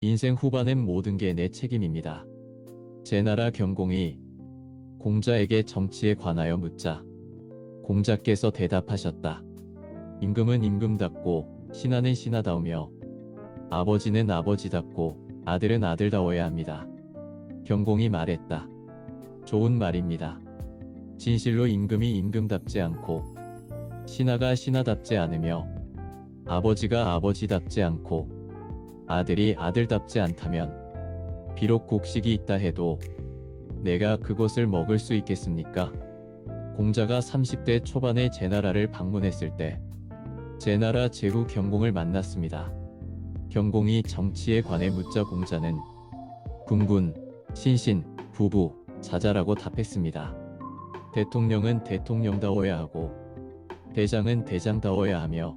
인생 후반엔 모든 게 내 책임입니다. 제나라 경공이 공자에게 정치에 관하여 묻자 공자께서 대답하셨다. 임금은 임금답고 신하는 신하다우며 아버지는 아버지답고 아들은 아들다워야 합니다. 경공이 말했다. 좋은 말입니다. 진실로 임금이 임금답지 않고 신하가 신하답지 않으며 아버지가 아버지답지 않고 아들이 아들답지 않다면 비록 곡식이 있다 해도 내가 그것을 먹을 수 있겠습니까? 공자가 30대 초반에 제나라를 방문했을 때 제나라 제후 경공을 만났습니다. 경공이 정치에 관해 묻자 공자는 군군, 신신, 부부, 자자라고 답했습니다. 대통령은 대통령다워야 하고 대장은 대장다워야 하며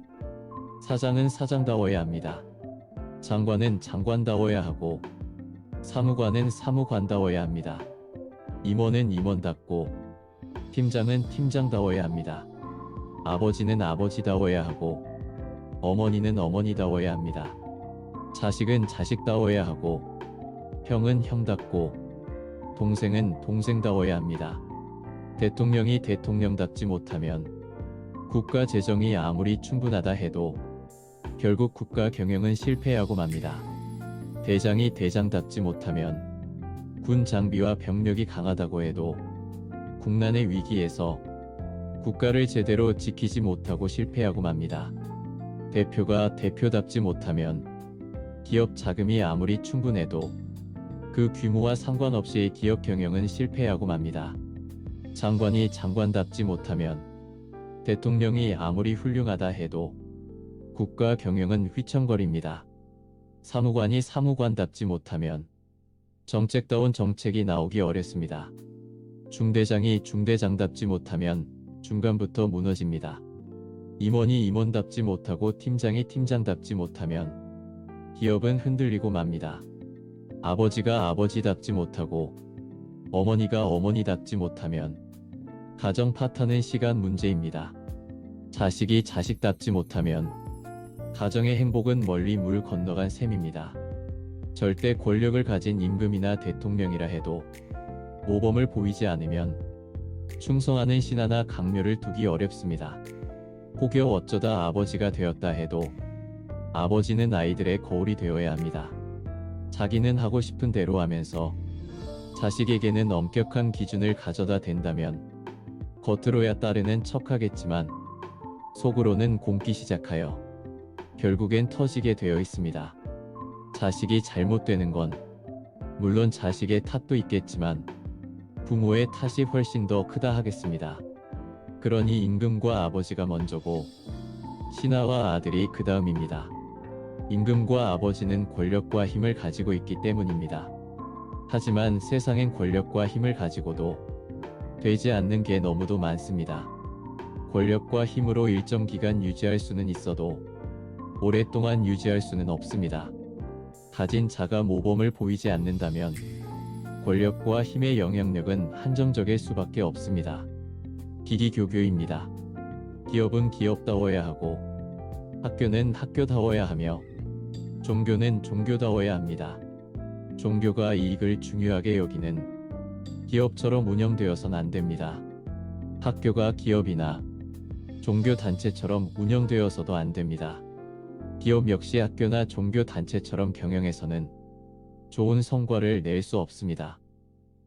사장은 사장다워야 합니다. 장관은 장관다워야 하고 사무관은 사무관다워야 합니다. 임원은 임원답고 팀장은 팀장다워야 합니다. 아버지는 아버지다워야 하고 어머니는 어머니다워야 합니다. 자식은 자식다워야 하고 형은 형답고 동생은 동생다워야 합니다. 대통령이 대통령답지 못하면 국가 재정이 아무리 충분하다 해도 결국 국가 경영은 실패하고 맙니다. 대장이 대장답지 못하면 군 장비와 병력이 강하다고 해도 국난의 위기에서 국가를 제대로 지키지 못하고 실패하고 맙니다. 대표가 대표답지 못하면 기업 자금이 아무리 충분해도 그 규모와 상관없이 기업 경영은 실패하고 맙니다. 장관이 장관답지 못하면 대통령이 아무리 훌륭하다 해도 국가 경영은 휘청거립니다. 사무관이 사무관답지 못하면 정책다운 정책이 나오기 어렵습니다. 중대장이 중대장답지 못하면 중간부터 무너집니다. 임원이 임원답지 못하고 팀장이 팀장답지 못하면 기업은 흔들리고 맙니다. 아버지가 아버지답지 못하고 어머니가 어머니답지 못하면 가정 파탄은 시간 문제입니다. 자식이 자식답지 못하면 가정의 행복은 멀리 물 건너간 셈입니다. 절대 권력을 가진 임금이나 대통령이라 해도 모범을 보이지 않으면 충성하는 신하나 강묘를 두기 어렵습니다. 혹여 어쩌다 아버지가 되었다 해도 아버지는 아이들의 거울이 되어야 합니다. 자기는 하고 싶은 대로 하면서 자식에게는 엄격한 기준을 가져다 댄다면 겉으로야 따르는 척하겠지만 속으로는 곰기 시작하여 결국엔 터지게 되어 있습니다. 자식이 잘못되는 건 물론 자식의 탓도 있겠지만 부모의 탓이 훨씬 더 크다 하겠습니다. 그러니 임금과 아버지가 먼저고 신하와 아들이 그 다음입니다. 임금과 아버지는 권력과 힘을 가지고 있기 때문입니다. 하지만 세상엔 권력과 힘을 가지고도 되지 않는 게 너무도 많습니다. 권력과 힘으로 일정 기간 유지할 수는 있어도 오랫동안 유지할 수는 없습니다. 가진 자가 모범을 보이지 않는다면 권력과 힘의 영향력은 한정적일 수밖에 없습니다. 기기교교입니다. 기업은 기업다워야 하고 학교는 학교다워야 하며 종교는 종교다워야 합니다. 종교가 이익을 중요하게 여기는 기업처럼 운영되어선 안 됩니다. 학교가 기업이나 종교단체처럼 운영되어서도 안 됩니다. 기업 역시 학교나 종교단체처럼 경영해서는 좋은 성과를 낼 수 없습니다.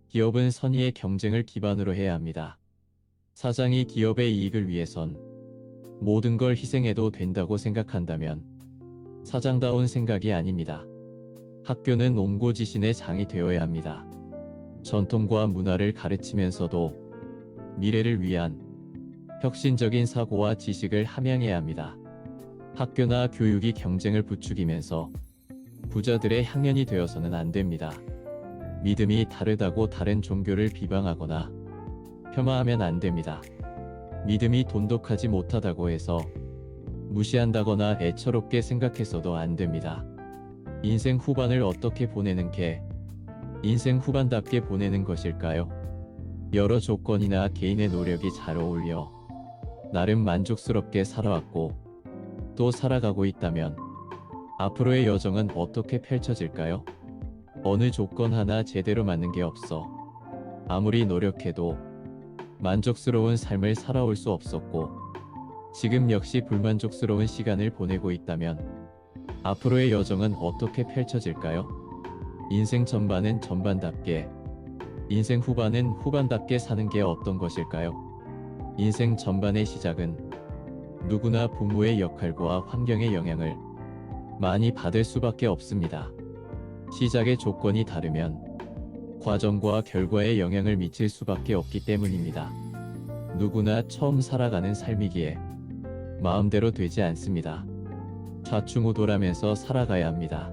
기업은 선의의 경쟁을 기반으로 해야 합니다. 사장이 기업의 이익을 위해선 모든 걸 희생해도 된다고 생각한다면 사장다운 생각이 아닙니다. 학교는 옹고지신의 장이 되어야 합니다. 전통과 문화를 가르치면서도 미래를 위한 혁신적인 사고와 지식을 함양해야 합니다. 학교나 교육이 경쟁을 부추기면서 부자들의 향연이 되어서는 안 됩니다. 믿음이 다르다고 다른 종교를 비방하거나 폄하하면 안 됩니다. 믿음이 돈독하지 못하다고 해서 무시한다거나 애처롭게 생각해서도 안 됩니다. 인생 후반을 어떻게 보내는 게 인생 후반답게 보내는 것일까요? 여러 조건이나 개인의 노력이 잘 어울려 나름 만족스럽게 살아왔고 또 살아가고 있다면 앞으로의 여정은 어떻게 펼쳐질까요? 어느 조건 하나 제대로 맞는 게 없어. 아무리 노력해도 만족스러운 삶을 살아올 수 없었고, 지금 역시 불만족스러운 시간을 보내고 있다면 앞으로의 여정은 어떻게 펼쳐질까요? 인생 전반은 전반답게, 인생 후반은 후반답게 사는 게 어떤 것일까요? 인생 전반의 시작은 누구나 부모의 역할과 환경의 영향을 많이 받을 수밖에 없습니다. 시작의 조건이 다르면 과정과 결과에 영향을 미칠 수밖에 없기 때문입니다. 누구나 처음 살아가는 삶이기에 마음대로 되지 않습니다. 좌충우돌하면서 살아가야 합니다.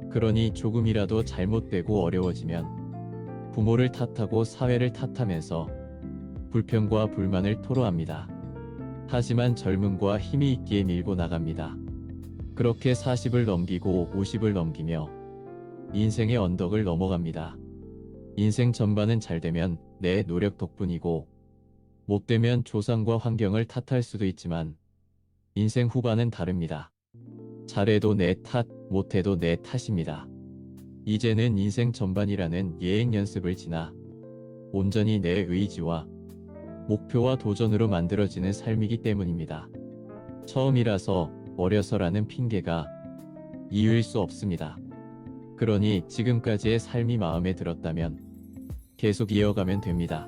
그러니 조금이라도 잘못되고 어려워지면 부모를 탓하고 사회를 탓하면서 불평과 불만을 토로합니다. 하지만 젊음과 힘이 있기에 밀고 나갑니다. 그렇게 40을 넘기고 50을 넘기며 인생의 언덕을 넘어갑니다. 인생 전반은 잘되면 내 노력 덕분이고, 못되면 조상과 환경을 탓할 수도 있지만 인생 후반은 다릅니다. 잘해도 내 탓, 못해도 내 탓입니다. 이제는 인생 전반이라는 예행 연습을 지나 온전히 내 의지와 목표와 도전으로 만들어지는 삶이기 때문입니다. 처음이라서, 어려서라는 핑계가 이유일 수 없습니다. 그러니 지금까지의 삶이 마음에 들었다면 계속 이어가면 됩니다.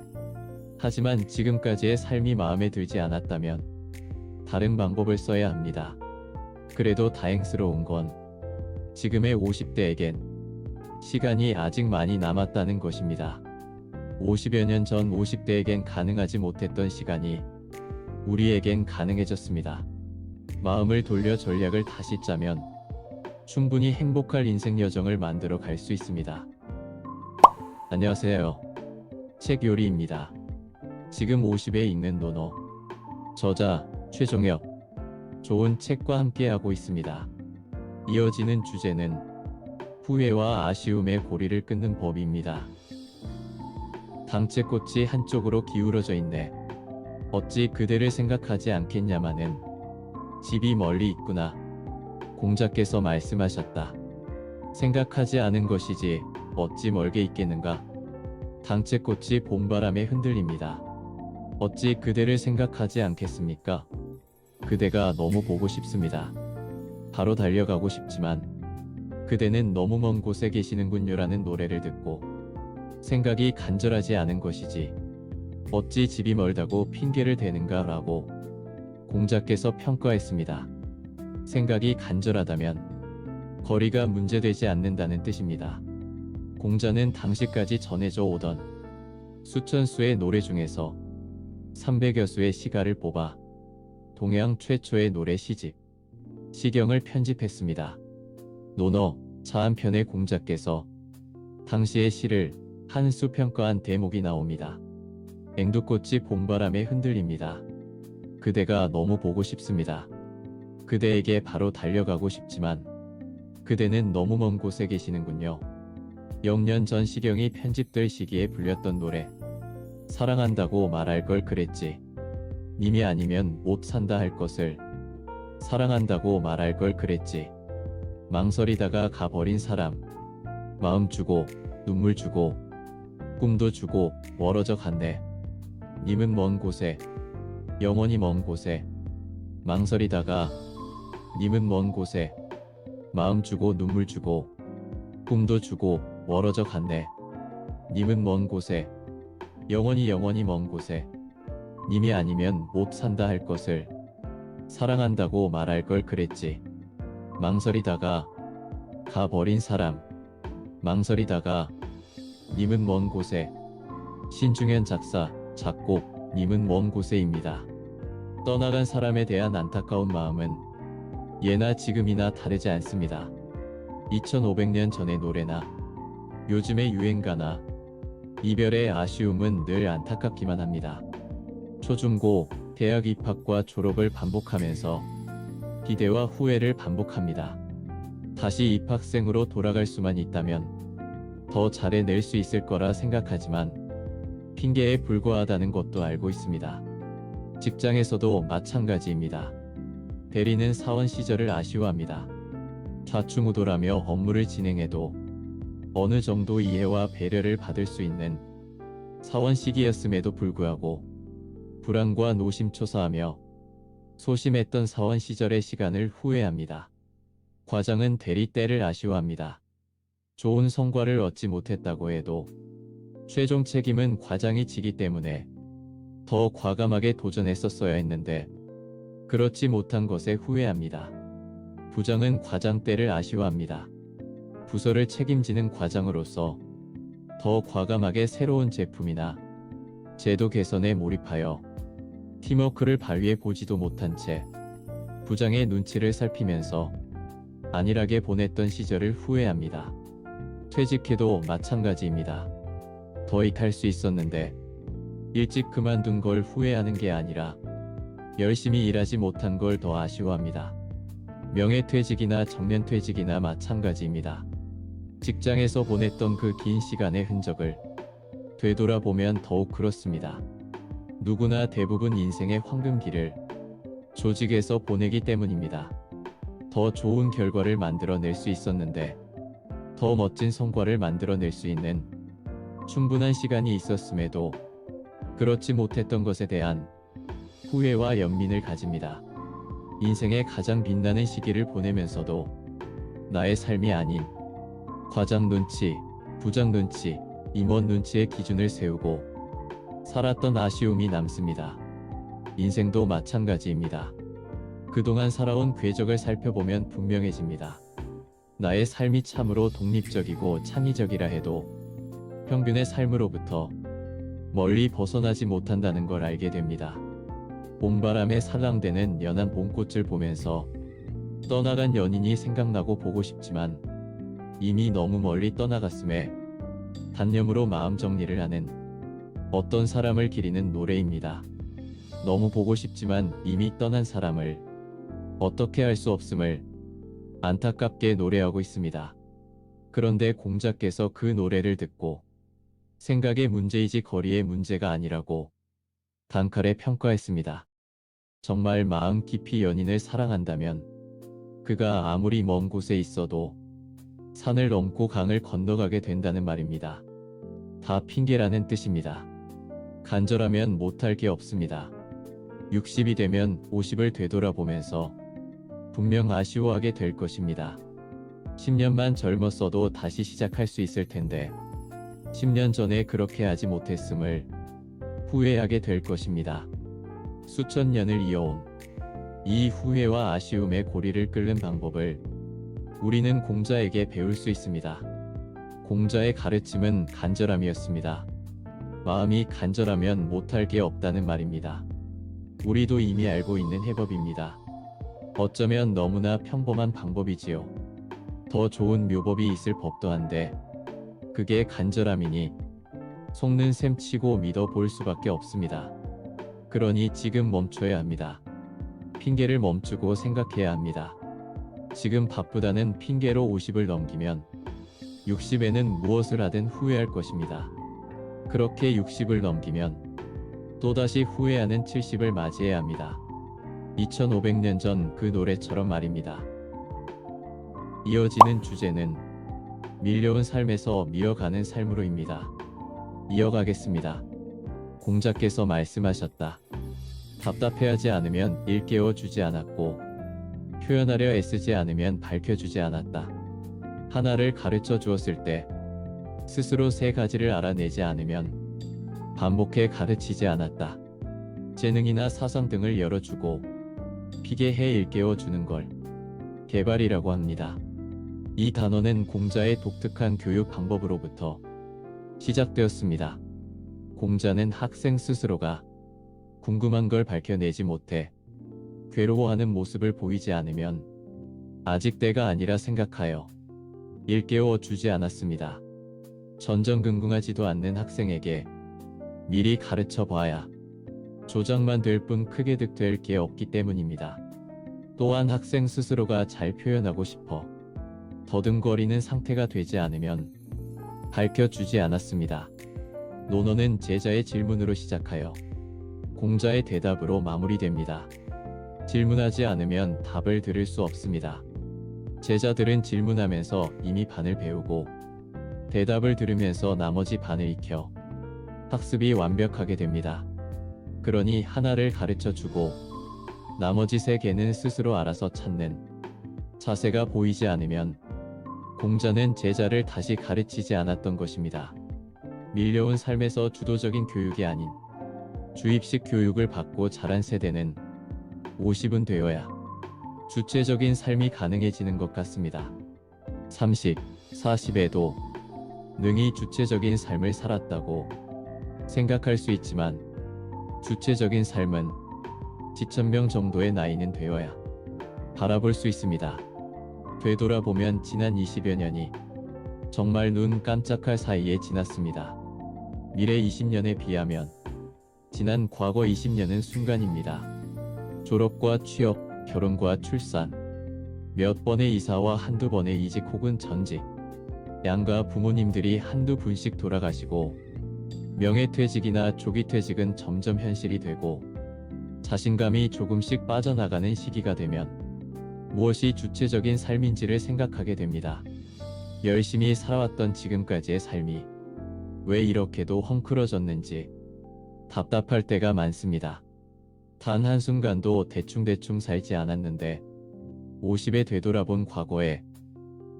하지만 지금까지의 삶이 마음에 들지 않았다면 다른 방법을 써야 합니다. 그래도 다행스러운 건 지금의 50대에겐 시간이 아직 많이 남았다는 것입니다. 50여 년 전 50대에겐 가능하지 못했던 시간이 우리에겐 가능해졌습니다. 마음을 돌려 전략을 다시 짜면 충분히 행복할 인생 여정을 만들어 갈 수 있습니다. 안녕하세요. 책 요리입니다. 지금 50에 읽는 논어. 저자 최종혁. 좋은 책과 함께하고 있습니다. 이어지는 주제는 후회와 아쉬움의 고리를 끊는 법입니다. 당채꽃이 한쪽으로 기울어져 있네. 어찌 그대를 생각하지 않겠냐마는 집이 멀리 있구나. 공자께서 말씀하셨다. 생각하지 않은 것이지 어찌 멀게 있겠는가. 당채꽃이 봄바람에 흔들립니다. 어찌 그대를 생각하지 않겠습니까? 그대가 너무 보고 싶습니다. 바로 달려가고 싶지만 그대는 너무 먼 곳에 계시는군요라는 노래를 듣고 생각이 간절하지 않은 것이지 어찌 집이 멀다고 핑계를 대는가 라고 공자께서 평가했습니다. 생각이 간절하다면 거리가 문제되지 않는다는 뜻입니다. 공자는 당시까지 전해져 오던 수천 수의 노래 중에서 300여 수의 시가를 뽑아 동양 최초의 노래 시집 시경을 편집했습니다. 논어 차한편의 공자께서 당시의 시를 한 수 평가한 대목이 나옵니다. 앵두꽃이 봄바람에 흔들립니다. 그대가 너무 보고 싶습니다. 그대에게 바로 달려가고 싶지만 그대는 너무 먼 곳에 계시는군요. 영년 전 시경이 편집될 시기에 불렸던 노래. 사랑한다고 말할 걸 그랬지. 님이 아니면 못 산다 할 것을 사랑한다고 말할 걸 그랬지. 망설이다가 가버린 사람. 마음 주고 눈물 주고 꿈도 주고 멀어져 갔네. 님은 먼 곳에 영원히 먼 곳에 망설이다가 님은 먼 곳에 마음 주고 눈물 주고 꿈도 주고 멀어져 갔네. 님은 먼 곳에 영원히 먼 곳에 님이 아니면 못 산다 할 것을 사랑한다고 말할 걸 그랬지. 망설이다가 가버린 사람. 망설이다가 님은 먼 곳에. 신중현 작사 작곡 님은 먼 곳에입니다. 떠나간 사람에 대한 안타까운 마음은 예나 지금이나 다르지 않습니다. 2500년 전의 노래나 요즘의 유행가나 이별의 아쉬움은 늘 안타깝기만 합니다. 초중고, 대학 입학과 졸업을 반복하면서 기대와 후회를 반복합니다. 다시 입학생으로 돌아갈 수만 있다면 더 잘해낼 수 있을 거라 생각하지만 핑계에 불과하다는 것도 알고 있습니다. 직장에서도 마찬가지입니다. 대리는 사원 시절을 아쉬워합니다. 좌충우돌하며 업무를 진행해도 어느 정도 이해와 배려를 받을 수 있는 사원 시기였음에도 불구하고 불안과 노심초사하며 소심했던 사원 시절의 시간을 후회합니다. 과장은 대리 때를 아쉬워합니다. 좋은 성과를 얻지 못했다고 해도 최종 책임은 과장이 지기 때문에 더 과감하게 도전했었어야 했는데 그렇지 못한 것에 후회합니다. 부장은 과장 때를 아쉬워합니다. 부서를 책임지는 과장으로서 더 과감하게 새로운 제품이나 제도 개선에 몰입하여 팀워크를 발휘해 보지도 못한 채 부장의 눈치를 살피면서 안일하게 보냈던 시절을 후회합니다. 퇴직해도 마찬가지입니다. 더 일할 수 있었는데 일찍 그만둔 걸 후회하는 게 아니라 열심히 일하지 못한 걸 더 아쉬워합니다. 명예퇴직이나 정년퇴직이나 마찬가지입니다. 직장에서 보냈던 그 긴 시간의 흔적을 되돌아보면 더욱 그렇습니다. 누구나 대부분 인생의 황금기를 조직에서 보내기 때문입니다. 더 좋은 결과를 만들어낼 수 있었는데 더 멋진 성과를 만들어낼 수 있는 충분한 시간이 있었음에도 그렇지 못했던 것에 대한 후회와 연민을 가집니다. 인생의 가장 빛나는 시기를 보내면서도 나의 삶이 아닌 과장 눈치, 부장 눈치, 임원 눈치의 기준을 세우고 살았던 아쉬움이 남습니다. 인생도 마찬가지입니다. 그동안 살아온 궤적을 살펴보면 분명해집니다. 나의 삶이 참으로 독립적이고 창의적이라 해도 평균의 삶으로부터 멀리 벗어나지 못한다는 걸 알게 됩니다. 봄바람에 살랑대는 연한 봄꽃을 보면서 떠나간 연인이 생각나고 보고 싶지만 이미 너무 멀리 떠나갔음에 단념으로 마음 정리를 하는 어떤 사람을 기리는 노래입니다. 너무 보고 싶지만 이미 떠난 사람을 어떻게 할 수 없음을 안타깝게 노래하고 있습니다. 그런데 공자께서 그 노래를 듣고 생각의 문제이지 거리의 문제가 아니라고 단칼에 평가했습니다. 정말 마음 깊이 연인을 사랑한다면 그가 아무리 먼 곳에 있어도 산을 넘고 강을 건너가게 된다는 말입니다. 다 핑계라는 뜻입니다. 간절하면 못할 게 없습니다. 60이 되면 50을 되돌아보면서 분명 아쉬워하게 될 것입니다. 10년만 젊었어도 다시 시작할 수 있을 텐데 10년 전에 그렇게 하지 못했음을 후회하게 될 것입니다. 수천 년을 이어온 이 후회와 아쉬움의 고리를 끓는 방법을 우리는 공자에게 배울 수 있습니다. 공자의 가르침은 간절함이었습니다. 마음이 간절하면 못할 게 없다는 말입니다. 우리도 이미 알고 있는 해법입니다. 어쩌면 너무나 평범한 방법이지요. 더 좋은 묘법이 있을 법도 한데 그게 간절함이니 속는 셈 치고 믿어볼 수밖에 없습니다. 그러니 지금 멈춰야 합니다. 핑계를 멈추고 생각해야 합니다. 지금 바쁘다는 핑계로 50을 넘기면 60에는 무엇을 하든 후회할 것입니다. 그렇게 60을 넘기면 또다시 후회하는 70을 맞이해야 합니다. 2500년 전 그 노래처럼 말입니다. 이어지는 주제는 밀려온 삶에서 미어가는 삶으로입니다. 이어가겠습니다. 공자께서 말씀하셨다. 답답해하지 않으면 일깨워 주지 않았고 표현하려 애쓰지 않으면 밝혀주지 않았다. 하나를 가르쳐 주었을 때 스스로 세 가지를 알아내지 않으면 반복해 가르치지 않았다. 재능이나 사상 등을 열어주고 피게 해 일깨워 주는 걸 개발이라고 합니다. 이 단어는 공자의 독특한 교육 방법으로부터 시작되었습니다. 공자는 학생 스스로가 궁금한 걸 밝혀내지 못해 괴로워하는 모습을 보이지 않으면 아직 때가 아니라 생각하여 일깨워 주지 않았습니다. 전전긍긍하지도 않는 학생에게 미리 가르쳐 봐야 조장만 될 뿐 크게 득될 게 없기 때문입니다. 또한 학생 스스로가 잘 표현하고 싶어 더듬거리는 상태가 되지 않으면 밝혀주지 않았습니다. 논어는 제자의 질문으로 시작하여 공자의 대답으로 마무리됩니다. 질문하지 않으면 답을 들을 수 없습니다. 제자들은 질문하면서 이미 반을 배우고 대답을 들으면서 나머지 반을 익혀 학습이 완벽하게 됩니다. 그러니 하나를 가르쳐 주고 나머지 세 개는 스스로 알아서 찾는 자세가 보이지 않으면 공자는 제자를 다시 가르치지 않았던 것입니다. 밀려온 삶에서 주도적인 교육이 아닌 주입식 교육을 받고 자란 세대는 50은 되어야 주체적인 삶이 가능해지는 것 같습니다. 30, 40에도 능히 주체적인 삶을 살았다고 생각할 수 있지만 주체적인 삶은 지천명 정도의 나이는 되어야 바라볼 수 있습니다. 되돌아보면 지난 20여 년이 정말 눈 깜짝할 사이에 지났습니다. 미래 20년에 비하면 지난 과거 20년은 순간입니다. 졸업과 취업, 결혼과 출산, 몇 번의 이사와 한두 번의 이직 혹은 전직, 양가 부모님들이 한두 분씩 돌아가시고 명예퇴직이나 조기퇴직은 점점 현실이 되고 자신감이 조금씩 빠져나가는 시기가 되면 무엇이 주체적인 삶인지를 생각하게 됩니다. 열심히 살아왔던 지금까지의 삶이 왜 이렇게도 헝클어졌는지 답답할 때가 많습니다. 단 한순간도 대충대충 살지 않았는데 50에 되돌아본 과거에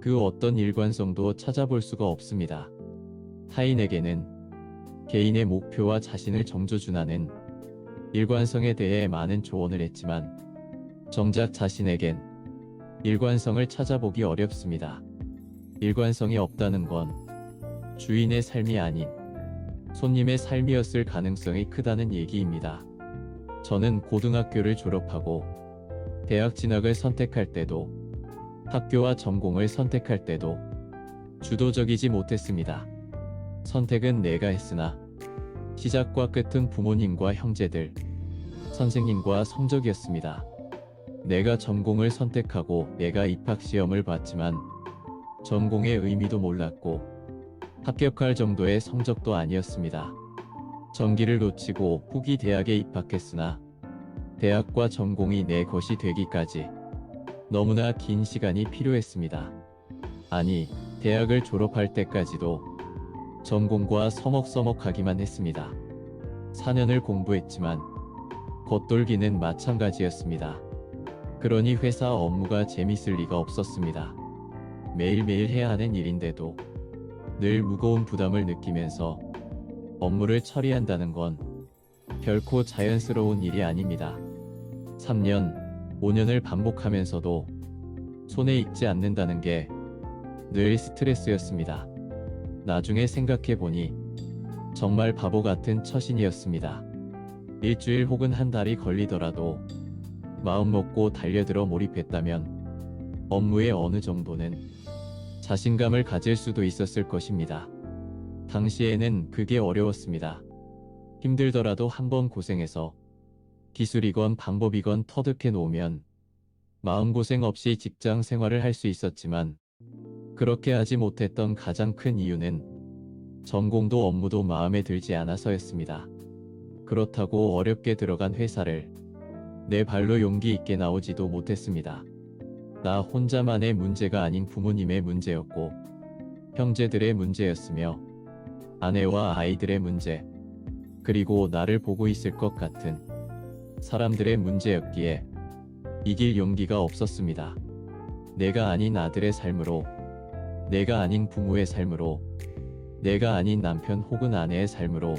그 어떤 일관성도 찾아볼 수가 없습니다. 타인에게는 개인의 목표와 자신을 정조준하는 일관성에 대해 많은 조언을 했지만 정작 자신에겐 일관성을 찾아보기 어렵습니다. 일관성이 없다는 건 주인의 삶이 아닌 손님의 삶이었을 가능성이 크다는 얘기입니다. 저는 고등학교를 졸업하고 대학 진학을 선택할 때도 학교와 전공을 선택할 때도 주도적이지 못했습니다. 선택은 내가 했으나 시작과 끝은 부모님과 형제들, 선생님과 성적이었습니다. 내가 전공을 선택하고 내가 입학시험을 봤지만 전공의 의미도 몰랐고 합격할 정도의 성적도 아니었습니다. 전기를 놓치고 후기 대학에 입학했으나 대학과 전공이 내 것이 되기까지 너무나 긴 시간이 필요했습니다. 아니, 대학을 졸업할 때까지도 전공과 서먹서먹하기만 했습니다. 4년을 공부했지만 겉돌기는 마찬가지였습니다. 그러니 회사 업무가 재밌을 리가 없었습니다. 매일매일 해야 하는 일인데도 늘 무거운 부담을 느끼면서 업무를 처리한다는 건 결코 자연스러운 일이 아닙니다. 3년, 5년을 반복하면서도 손에 익지 않는다는 게 늘 스트레스였습니다. 나중에 생각해보니 정말 바보 같은 처신이었습니다. 일주일 혹은 한 달이 걸리더라도 마음 먹고 달려들어 몰입했다면 업무에 어느 정도는 자신감을 가질 수도 있었을 것입니다. 당시에는 그게 어려웠습니다. 힘들더라도 한번 고생해서 기술이건 방법이건 터득해 놓으면 마음고생 없이 직장 생활을 할 수 있었지만 그렇게 하지 못했던 가장 큰 이유는 전공도 업무도 마음에 들지 않아서였습니다. 그렇다고 어렵게 들어간 회사를 내 발로 용기 있게 나오지도 못했습니다. 나 혼자만의 문제가 아닌 부모님의 문제였고 형제들의 문제였으며 아내와 아이들의 문제, 그리고 나를 보고 있을 것 같은 사람들의 문제였기에 이길 용기가 없었습니다. 내가 아닌 아들의 삶으로, 내가 아닌 부모의 삶으로, 내가 아닌 남편 혹은 아내의 삶으로,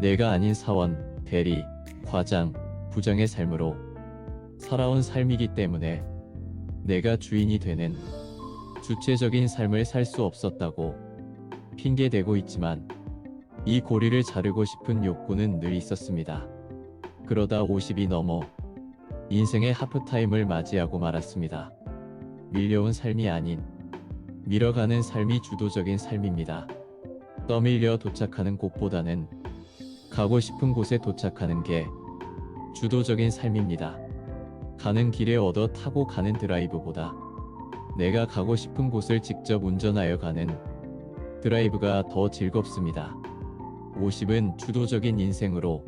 내가 아닌 사원, 대리, 과장, 부장의 삶으로 살아온 삶이기 때문에 내가 주인이 되는 주체적인 삶을 살 수 없었다고 핑계대고 있지만 이 고리를 자르고 싶은 욕구는 늘 있었습니다. 그러다 50이 넘어 인생의 하프타임을 맞이하고 말았습니다. 밀려온 삶이 아닌 밀어가는 삶이 주도적인 삶입니다. 떠밀려 도착하는 곳보다는 가고 싶은 곳에 도착하는 게 주도적인 삶입니다. 가는 길에 얻어 타고 가는 드라이브보다 내가 가고 싶은 곳을 직접 운전하여 가는 드라이브가 더 즐겁습니다. 50은 주도적인 인생으로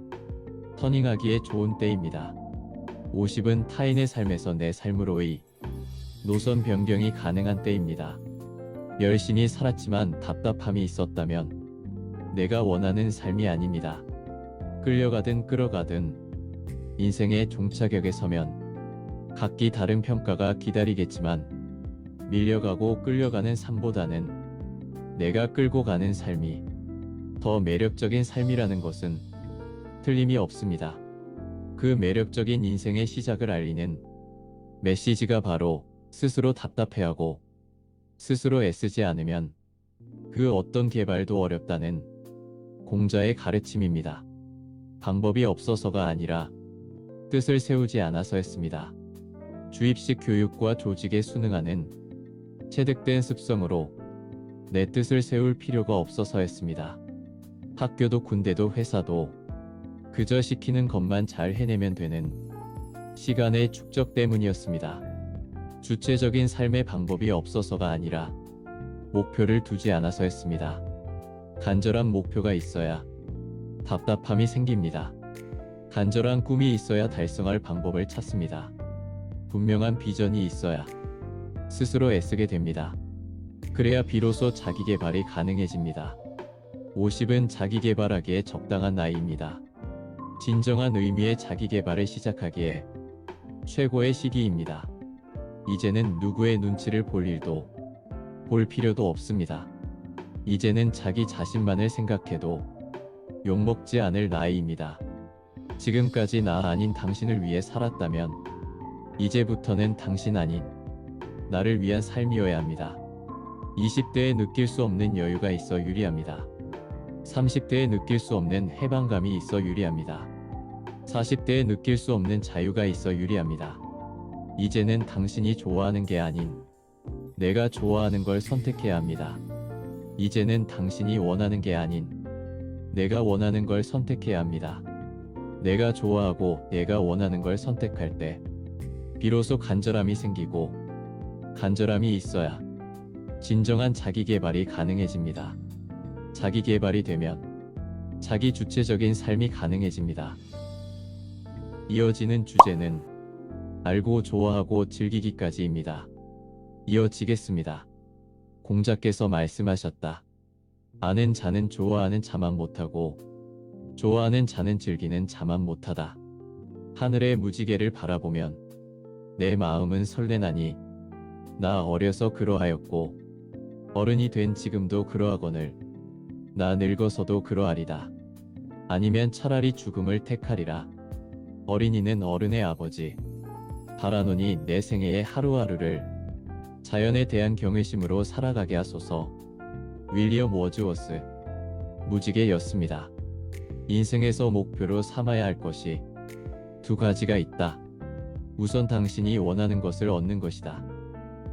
터닝하기에 좋은 때입니다. 50은 타인의 삶에서 내 삶으로의 노선 변경이 가능한 때입니다. 열심히 살았지만 답답함이 있었다면 내가 원하는 삶이 아닙니다. 끌려가든 끌어가든 인생의 종착역에 서면 각기 다른 평가가 기다리겠지만 밀려가고 끌려가는 삶보다는 내가 끌고 가는 삶이 더 매력적인 삶이라는 것은 틀림이 없습니다. 그 매력적인 인생의 시작을 알리는 메시지가 바로 스스로 답답해하고 스스로 애쓰지 않으면 그 어떤 개발도 어렵다는 공자의 가르침입니다. 방법이 없어서가 아니라 뜻을 세우지 않아서였습니다. 주입식 교육과 조직에 순응하는 체득된 습성으로 내 뜻을 세울 필요가 없어서였습니다. 학교도 군대도 회사도 그저 시키는 것만 잘 해내면 되는 시간의 축적 때문이었습니다. 주체적인 삶의 방법이 없어서가 아니라 목표를 두지 않아서였습니다. 간절한 목표가 있어야 답답함이 생깁니다. 간절한 꿈이 있어야 달성할 방법을 찾습니다. 분명한 비전이 있어야 스스로 애쓰게 됩니다. 그래야 비로소 자기계발이 가능해집니다. 50은 자기계발하기에 적당한 나이입니다. 진정한 의미의 자기계발을 시작하기에 최고의 시기입니다. 이제는 누구의 눈치를 볼 일도 볼 필요도 없습니다. 이제는 자기 자신만을 생각해도 욕먹지 않을 나이입니다. 지금까지 나 아닌 당신을 위해 살았다면 이제부터는 당신 아닌 나를 위한 삶이어야 합니다. 20대에 느낄 수 없는 여유가 있어 유리합니다. 30대에 느낄 수 없는 해방감이 있어 유리합니다. 40대에 느낄 수 없는 자유가 있어 유리합니다. 이제는 당신이 좋아하는 게 아닌 내가 좋아하는 걸 선택해야 합니다. 이제는 당신이 원하는 게 아닌 내가 원하는 걸 선택해야 합니다. 내가 좋아하고 내가 원하는 걸 선택할 때 비로소 간절함이 생기고 간절함이 있어야 진정한 자기계발이 가능해집니다. 자기계발이 되면 자기 주체적인 삶이 가능해집니다. 이어지는 주제는 알고 좋아하고 즐기기까지입니다. 이어지겠습니다. 공자께서 말씀하셨다. 아는 자는 좋아하는 자만 못하고 좋아하는 자는 즐기는 자만 못하다. 하늘의 무지개를 바라보면 내 마음은 설레나니 나 어려서 그러하였고 어른이 된 지금도 그러하거늘 나 늙어서도 그러하리다. 아니면 차라리 죽음을 택하리라. 어린이는 어른의 아버지. 바라노니 내 생애의 하루하루를 자연에 대한 경외심으로 살아가게 하소서. 윌리엄 워즈워스. 무지개였습니다. 인생에서 목표로 삼아야 할 것이 두 가지가 있다. 우선 당신이 원하는 것을 얻는 것이다.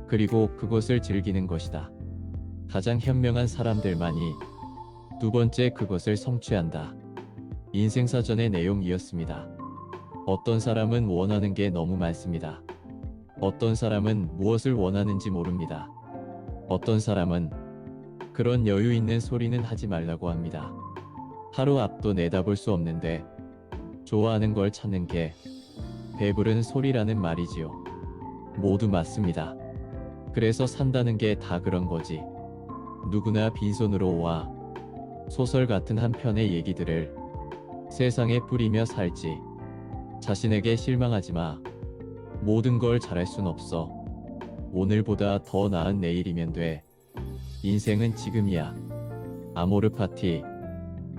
그리고 그것을 즐기는 것이다. 가장 현명한 사람들만이 두 번째 그것을 성취한다. 인생사전의 내용이었습니다. 어떤 사람은 원하는 게 너무 많습니다. 어떤 사람은 무엇을 원하는지 모릅니다. 어떤 사람은 그런 여유 있는 소리는 하지 말라고 합니다. 하루 앞도 내다볼 수 없는데 좋아하는 걸 찾는 게 배부른 소리라는 말이지요. 모두 맞습니다. 그래서 산다는 게 다 그런 거지. 누구나 빈손으로 와 소설 같은 한 편의 얘기들을 세상에 뿌리며 살지. 자신에게 실망하지 마. 모든 걸 잘할 순 없어. 오늘보다 더 나은 내일이면 돼. 인생은 지금이야. 아모르 파티.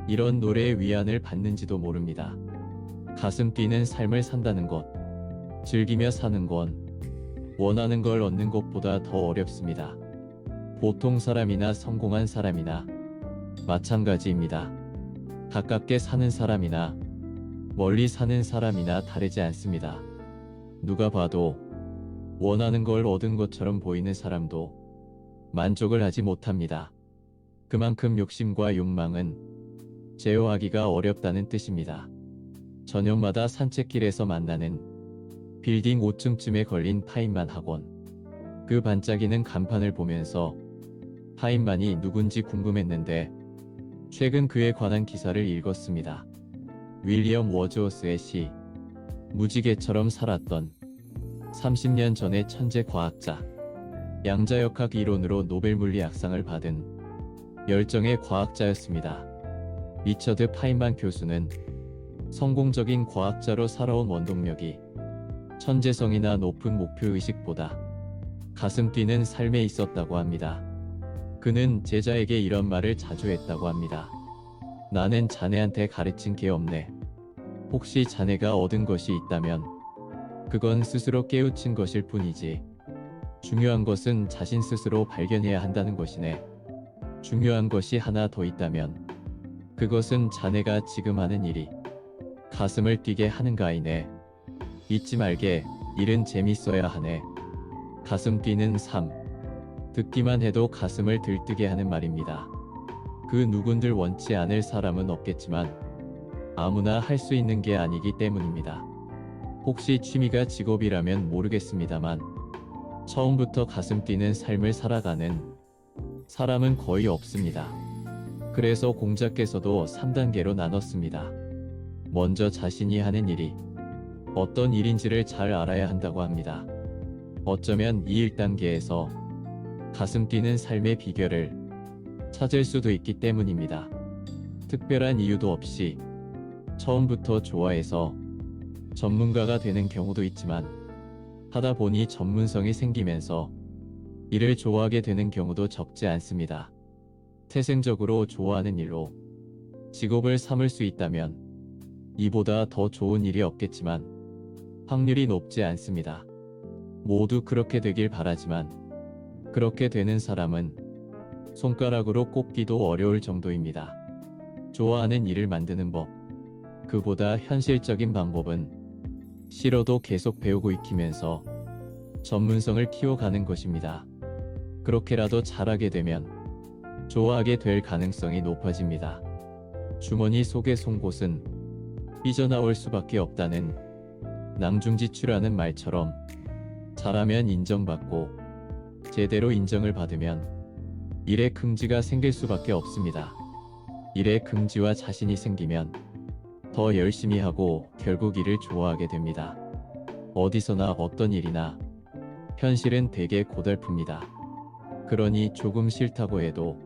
이런 노래의 위안을 받는지도 모릅니다. 가슴 뛰는 삶을 산다는 것, 즐기며 사는 건 원하는 걸 얻는 것보다 더 어렵습니다. 보통 사람이나 성공한 사람이나 마찬가지입니다. 가깝게 사는 사람이나 멀리 사는 사람이나 다르지 않습니다. 누가 봐도 원하는 걸 얻은 것처럼 보이는 사람도 만족을 하지 못합니다. 그만큼 욕심과 욕망은 제어하기가 어렵다는 뜻입니다. 저녁마다 산책길에서 만나는 빌딩 5층쯤에 걸린 파인만 학원. 그 반짝이는 간판을 보면서 파인만이 누군지 궁금했는데 최근 그에 관한 기사를 읽었습니다. 윌리엄 워즈워스의 시. 무지개처럼 살았던 30년 전의 천재 과학자, 양자역학 이론으로 노벨 물리학상을 받은 열정의 과학자였습니다. 리처드 파인만 교수는 성공적인 과학자로 살아온 원동력이 천재성이나 높은 목표의식보다 가슴 뛰는 삶에 있었다고 합니다. 그는 제자에게 이런 말을 자주 했다고 합니다. 나는 자네한테 가르친 게 없네. 혹시 자네가 얻은 것이 있다면 그건 스스로 깨우친 것일 뿐이지. 중요한 것은 자신 스스로 발견해야 한다는 것이네. 중요한 것이 하나 더 있다면 그것은 자네가 지금 하는 일이 가슴을 뛰게 하는가이네. 잊지 말게, 일은 재밌어야 하네. 가슴 뛰는 삶. 듣기만 해도 가슴을 들뜨게 하는 말입니다. 그 누군들 원치 않을 사람은 없겠지만 아무나 할 수 있는 게 아니기 때문입니다. 혹시 취미가 직업이라면 모르겠습니다만 처음부터 가슴 뛰는 삶을 살아가는 사람은 거의 없습니다. 그래서 공자께서도 3단계로 나눴습니다. 먼저 자신이 하는 일이 어떤 일인지를 잘 알아야 한다고 합니다. 어쩌면 이 1단계에서 가슴 뛰는 삶의 비결을 찾을 수도 있기 때문입니다. 특별한 이유도 없이 처음부터 좋아해서 전문가가 되는 경우도 있지만 하다 보니 전문성이 생기면서 일을 좋아하게 되는 경우도 적지 않습니다. 태생적으로 좋아하는 일로 직업을 삼을 수 있다면 이보다 더 좋은 일이 없겠지만 확률이 높지 않습니다. 모두 그렇게 되길 바라지만 그렇게 되는 사람은 손가락으로 꼽기도 어려울 정도입니다. 좋아하는 일을 만드는 법. 그보다 현실적인 방법은 싫어도 계속 배우고 익히면서 전문성을 키워가는 것입니다. 그렇게라도 잘하게 되면 좋아하게 될 가능성이 높아집니다. 주머니 속의 송곳은 삐져나올 수밖에 없다는 낭중지추라는 말처럼 잘하면 인정받고 제대로 인정을 받으면 일에 긍지가 생길 수밖에 없습니다. 일에 긍지와 자신이 생기면 더 열심히 하고 결국 일을 좋아하게 됩니다. 어디서나 어떤 일이나 현실은 되게 고달픕니다. 그러니 조금 싫다고 해도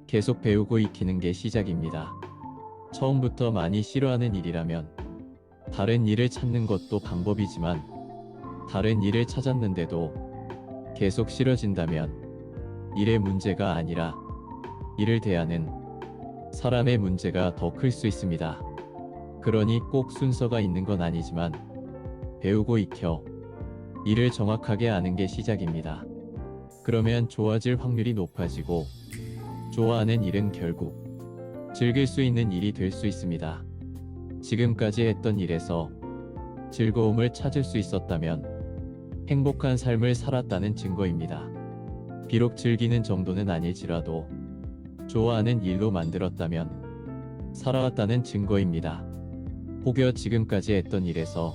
계속 배우고 익히는 게 시작입니다. 처음부터 많이 싫어하는 일이라면 다른 일을 찾는 것도 방법이지만 다른 일을 찾았는데도 계속 싫어진다면 일의 문제가 아니라 일을 대하는 사람의 문제가 더 클 수 있습니다. 그러니 꼭 순서가 있는 건 아니지만 배우고 익혀 일을 정확하게 아는 게 시작입니다. 그러면 좋아질 확률이 높아지고 좋아하는 일은 결국 즐길 수 있는 일이 될 수 있습니다. 지금까지 했던 일에서 즐거움을 찾을 수 있었다면 행복한 삶을 살았다는 증거입니다. 비록 즐기는 정도는 아닐지라도 좋아하는 일로 만들었다면 살아왔다는 증거입니다. 혹여 지금까지 했던 일에서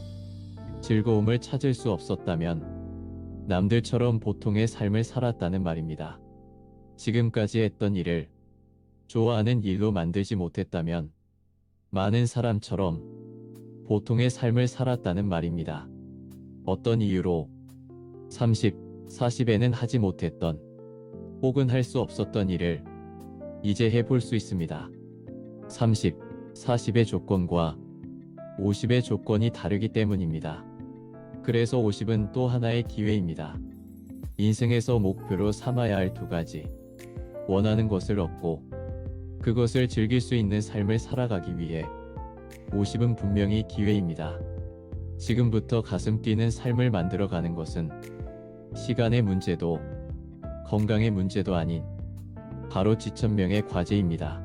즐거움을 찾을 수 없었다면 남들처럼 보통의 삶을 살았다는 말입니다. 지금까지 했던 일을 좋아하는 일로 만들지 못했다면 많은 사람처럼 보통의 삶을 살았다는 말입니다. 어떤 이유로 30, 40에는 하지 못했던 혹은 할 수 없었던 일을 이제 해볼 수 있습니다. 30, 40의 조건과 50의 조건이 다르기 때문입니다. 그래서 50은 또 하나의 기회입니다. 인생에서 목표로 삼아야 할 두 가지. 원하는 것을 얻고 그것을 즐길 수 있는 삶을 살아가기 위해 50은 분명히 기회입니다. 지금부터 가슴 뛰는 삶을 만들어가는 것은 시간의 문제도 건강의 문제도 아닌 바로 지천명의 과제입니다.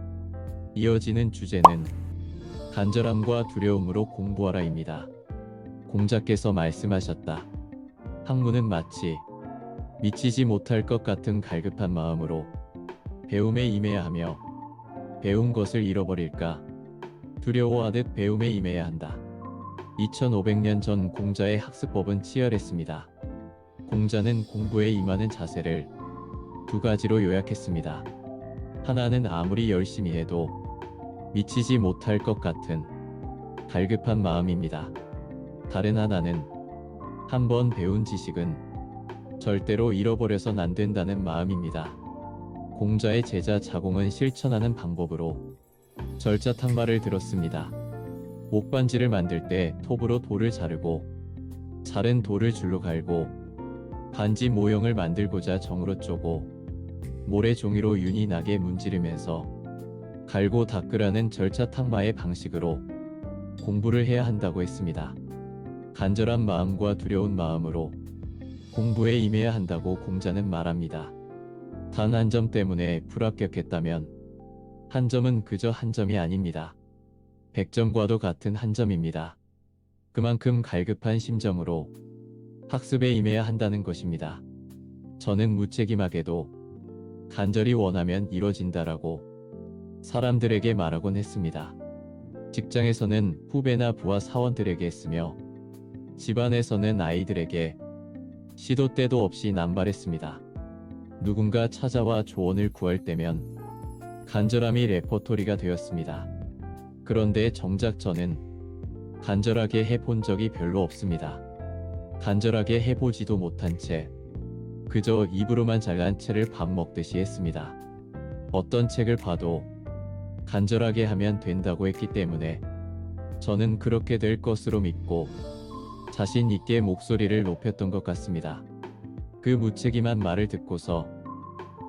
이어지는 주제는 간절함과 두려움으로 공부하라입니다. 공자께서 말씀하셨다. 학문은 마치 미치지 못할 것 같은 갈급한 마음으로 배움에 임해야 하며 배운 것을 잃어버릴까 두려워하듯 배움에 임해야 한다. 2500년 전 공자의 학습법은 치열했습니다. 공자는 공부에 임하는 자세를 두 가지로 요약했습니다. 하나는 아무리 열심히 해도 미치지 못할 것 같은 갈급한 마음입니다. 다른 하나는 한번 배운 지식은 절대로 잃어버려선 안 된다는 마음입니다. 공자의 제자 자공은 실천하는 방법으로 절자탕마를 들었습니다. 목반지를 만들 때 톱으로 돌을 자르고 자른 돌을 줄로 갈고 반지 모형을 만들고자 정으로 쪼고 모래 종이로 윤이 나게 문지르면서 갈고 닦으라는 절차탕마의 방식으로 공부를 해야 한다고 했습니다. 간절한 마음과 두려운 마음으로 공부에 임해야 한다고 공자는 말합니다. 단 한 점 때문에 불합격했다면 한 점은 그저 한 점이 아닙니다. 100점과도 같은 한 점입니다. 그만큼 갈급한 심정으로 학습에 임해야 한다는 것입니다. 저는 무책임하게도 간절히 원하면 이뤄진다라고 사람들에게 말하곤 했습니다. 직장에서는 후배나 부하 사원들에게 했으며 집안에서는 아이들에게 시도 때도 없이 남발했습니다. 누군가 찾아와 조언을 구할 때면 간절함이 레퍼토리가 되었습니다. 그런데 정작 저는 간절하게 해본 적이 별로 없습니다. 간절하게 해보지도 못한 채 그저 입으로만 잘난 채를 밥 먹듯이 했습니다. 어떤 책을 봐도 간절하게 하면 된다고 했기 때문에 저는 그렇게 될 것으로 믿고 자신 있게 목소리를 높였던 것 같습니다. 그 무책임한 말을 듣고서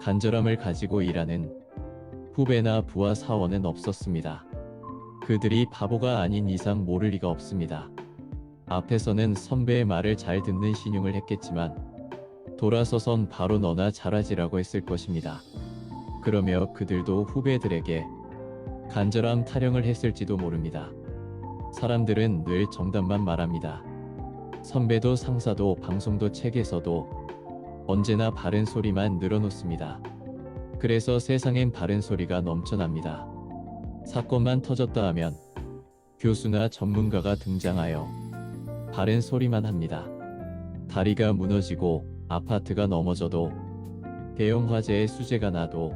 간절함을 가지고 일하는 후배나 부하 사원은 없었습니다. 그들이 바보가 아닌 이상 모를 리가 없습니다. 앞에서는 선배의 말을 잘 듣는 신용을 했겠지만 돌아서선 바로 너나 잘하지라고 했을 것입니다. 그러며 그들도 후배들에게 간절함 타령을 했을지도 모릅니다. 사람들은 늘 정답만 말합니다. 선배도 상사도 방송도 책에서도 언제나 바른 소리만 늘어놓습니다. 그래서 세상엔 바른 소리가 넘쳐납니다. 사건만 터졌다 하면 교수나 전문가가 등장하여 바른 소리만 합니다. 다리가 무너지고 아파트가 넘어져도 대형 화재의 수재가 나도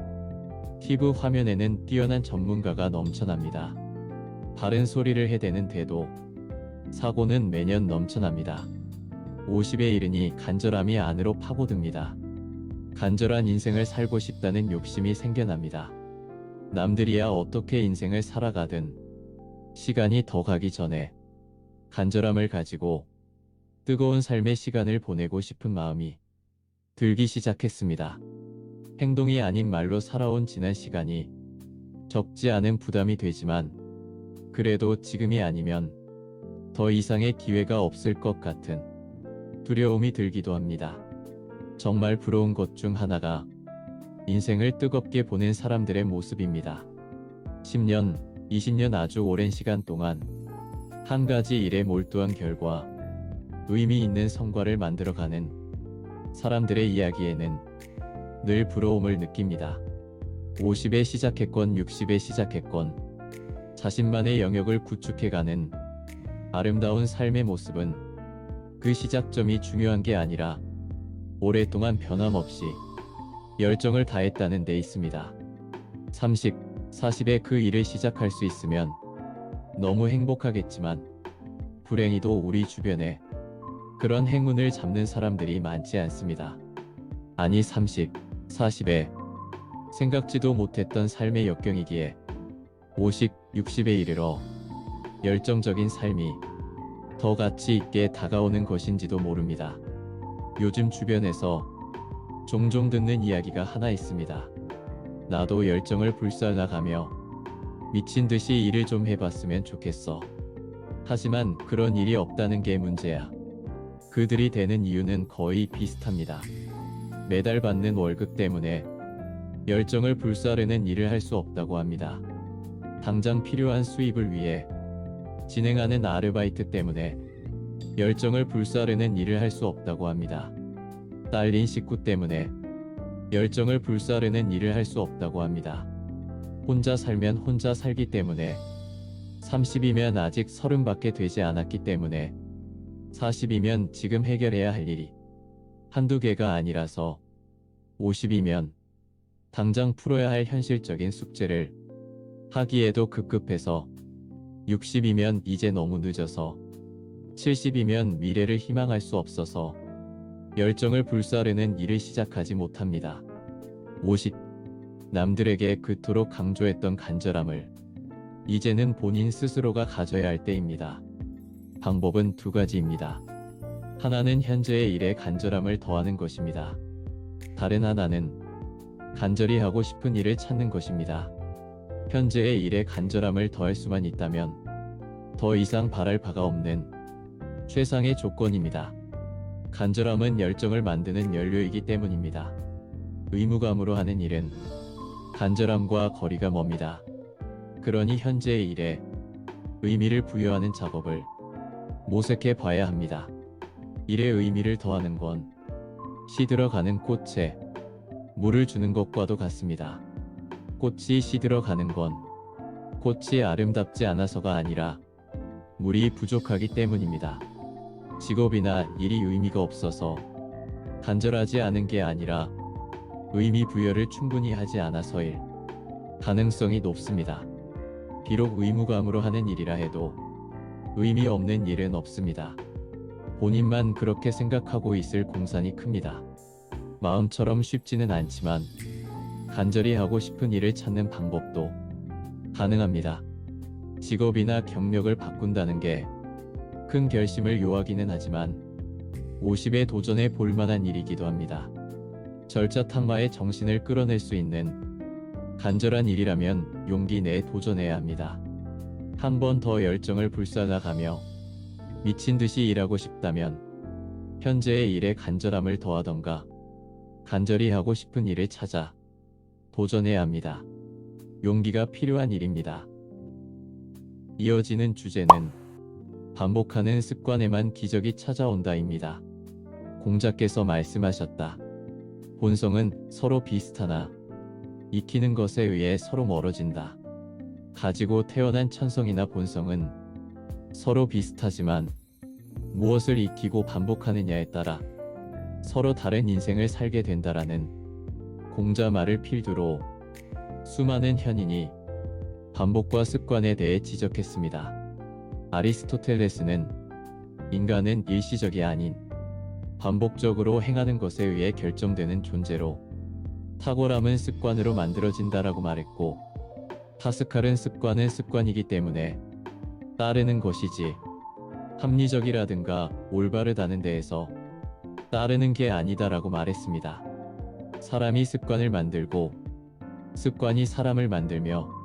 TV 화면에는 뛰어난 전문가가 넘쳐납니다. 바른 소리를 해대는데도 사고는 매년 넘쳐납니다. 50에 이르니 간절함이 안으로 파고듭니다. 간절한 인생을 살고 싶다는 욕심이 생겨납니다. 남들이야 어떻게 인생을 살아가든 시간이 더 가기 전에 간절함을 가지고 뜨거운 삶의 시간을 보내고 싶은 마음이 들기 시작했습니다. 행동이 아닌 말로 살아온 지난 시간이 적지 않은 부담이 되지만 그래도 지금이 아니면 더 이상의 기회가 없을 것 같은 두려움이 들기도 합니다. 정말 부러운 것 중 하나가 인생을 뜨겁게 보낸 사람들의 모습입니다. 10년, 20년 아주 오랜 시간 동안 한 가지 일에 몰두한 결과 의미 있는 성과를 만들어가는 사람들의 이야기에는 늘 부러움을 느낍니다. 50에 시작했건 60에 시작했건 자신만의 영역을 구축해가는 아름다운 삶의 모습은 그 시작점이 중요한 게 아니라 오랫동안 변함없이 열정을 다했다는 데 있습니다. 30, 40에 그 일을 시작할 수 있으면 너무 행복하겠지만 불행히도 우리 주변에 그런 행운을 잡는 사람들이 많지 않습니다. 아니 30, 40에 생각지도 못했던 삶의 역경이기에 50, 60에 이르러 열정적인 삶이 더 가치 있게 다가오는 것인지도 모릅니다. 요즘 주변에서 종종 듣는 이야기가 하나 있습니다. 나도 열정을 불살라가며 미친 듯이 일을 좀 해봤으면 좋겠어. 하지만 그런 일이 없다는 게 문제야. 그들이 되는 이유는 거의 비슷합니다. 매달 받는 월급 때문에 열정을 불사르는 일을 할 수 없다고 합니다. 당장 필요한 수입을 위해 진행하는 아르바이트 때문에 열정을 불사르는 일을 할 수 없다고 합니다. 딸린 식구 때문에 열정을 불사르는 일을 할 수 없다고 합니다. 혼자 살면 혼자 살기 때문에 30이면 아직 30밖에 되지 않았기 때문에 40이면 지금 해결해야 할 일이 한두 개가 아니라서 50이면 당장 풀어야 할 현실적인 숙제를 하기에도 급급해서 60이면 이제 너무 늦어서 70이면 미래를 희망할 수 없어서 열정을 불사르는 일을 시작하지 못합니다. 50. 남들에게 그토록 강조했던 간절함을 이제는 본인 스스로가 가져야 할 때입니다. 방법은 두 가지입니다. 하나는 현재의 일에 간절함을 더하는 것입니다. 다른 하나는 간절히 하고 싶은 일을 찾는 것입니다. 현재의 일에 간절함을 더할 수만 있다면 더 이상 바랄 바가 없는 최상의 조건입니다. 간절함은 열정을 만드는 연료이기 때문입니다. 의무감으로 하는 일은 간절함과 거리가 멉니다. 그러니 현재의 일에 의미를 부여하는 작업을 모색해 봐야 합니다. 일에 의미를 더하는 건 시들어가는 꽃에 물을 주는 것과도 같습니다. 꽃이 시들어가는 건 꽃이 아름답지 않아서가 아니라 물이 부족하기 때문입니다. 직업이나 일이 의미가 없어서 간절하지 않은 게 아니라 의미 부여를 충분히 하지 않아서일 가능성이 높습니다. 비록 의무감으로 하는 일이라 해도 의미 없는 일은 없습니다. 본인만 그렇게 생각하고 있을 공산이 큽니다. 마음처럼 쉽지는 않지만 간절히 하고 싶은 일을 찾는 방법도 가능합니다. 직업이나 경력을 바꾼다는 게 큰 결심을 요하기는 하지만 50에 도전해 볼 만한 일이기도 합니다. 절자탕마의 정신을 끌어낼 수 있는 간절한 일이라면 용기 내에 도전해야 합니다. 한 번 더 열정을 불살라가며 미친 듯이 일하고 싶다면 현재의 일에 간절함을 더하던가 간절히 하고 싶은 일을 찾아 도전해야 합니다. 용기가 필요한 일입니다. 이어지는 주제는 반복하는 습관에만 기적이 찾아온다입니다. 공자께서 말씀하셨다. 본성은 서로 비슷하나 익히는 것에 의해 서로 멀어진다. 가지고 태어난 천성이나 본성은 서로 비슷하지만 무엇을 익히고 반복하느냐에 따라 서로 다른 인생을 살게 된다라는 공자 말을 필두로 수많은 현인이 반복과 습관에 대해 지적했습니다. 아리스토텔레스는 인간은 일시적이 아닌 반복적으로 행하는 것에 의해 결정되는 존재로 탁월함은 습관으로 만들어진다라고 말했고, 파스칼은 습관은 습관이기 때문에 따르는 것이지 합리적이라든가 올바르다는 데에서 따르는 게 아니다라고 말했습니다. 사람이 습관을 만들고 습관이 사람을 만들며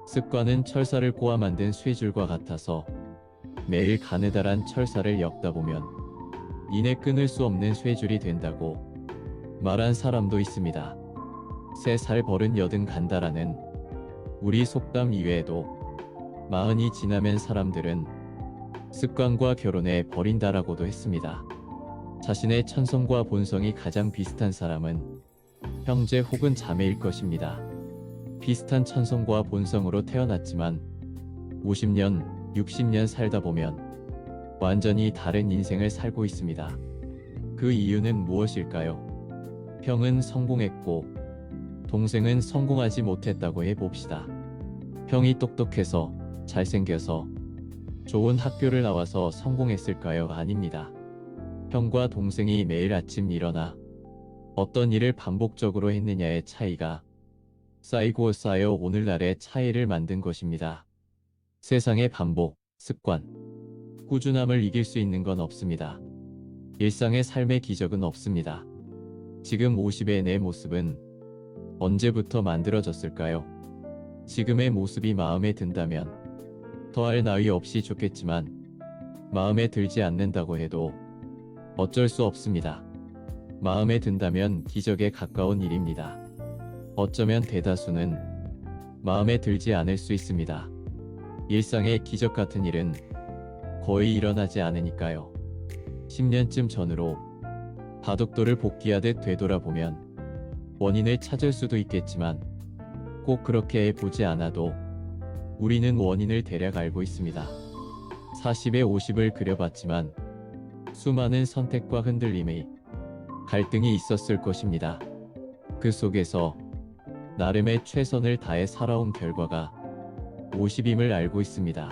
습관은 철사를 꼬아 만든 쇠줄과 같아서 매일 가느다란 철사를 엮다 보면 이내 끊을 수 없는 쇠줄이 된다고 말한 사람도 있습니다. 3살 버른 여든 간다라는 우리 속담 이외에도 40이 지나면 사람들은 습관과 결혼해 버린다라고도 했습니다. 자신의 천성과 본성이 가장 비슷한 사람은 형제 혹은 자매일 것입니다. 비슷한 천성과 본성으로 태어났지만 50년, 60년 살다 보면 완전히 다른 인생을 살고 있습니다. 그 이유는 무엇일까요? 형은 성공했고 동생은 성공하지 못했다고 해봅시다. 형이 똑똑해서 잘생겨서 좋은 학교를 나와서 성공했을까요? 아닙니다. 형과 동생이 매일 아침 일어나 어떤 일을 반복적으로 했느냐의 차이가 쌓이고 쌓여 오늘날의 차이를 만든 것입니다. 세상의 반복, 습관, 꾸준함을 이길 수 있는 건 없습니다. 일상의 삶의 기적은 없습니다. 지금 50의 내 모습은 언제부터 만들어졌을까요? 지금의 모습이 마음에 든다면 더할 나위 없이 좋겠지만 마음에 들지 않는다고 해도 어쩔 수 없습니다. 마음에 든다면 기적에 가까운 일입니다. 어쩌면 대다수는 마음에 들지 않을 수 있습니다. 일상의 기적 같은 일은 거의 일어나지 않으니까요. 10년쯤 전으로 바둑돌을 복귀하듯 되돌아보면 원인을 찾을 수도 있겠지만 꼭 그렇게 보지 않아도 우리는 원인을 대략 알고 있습니다. 40에 50을 그려봤지만 수많은 선택과 흔들림의 갈등이 있었을 것입니다. 그 속에서 나름의 최선을 다해 살아온 결과가 50임을 알고 있습니다.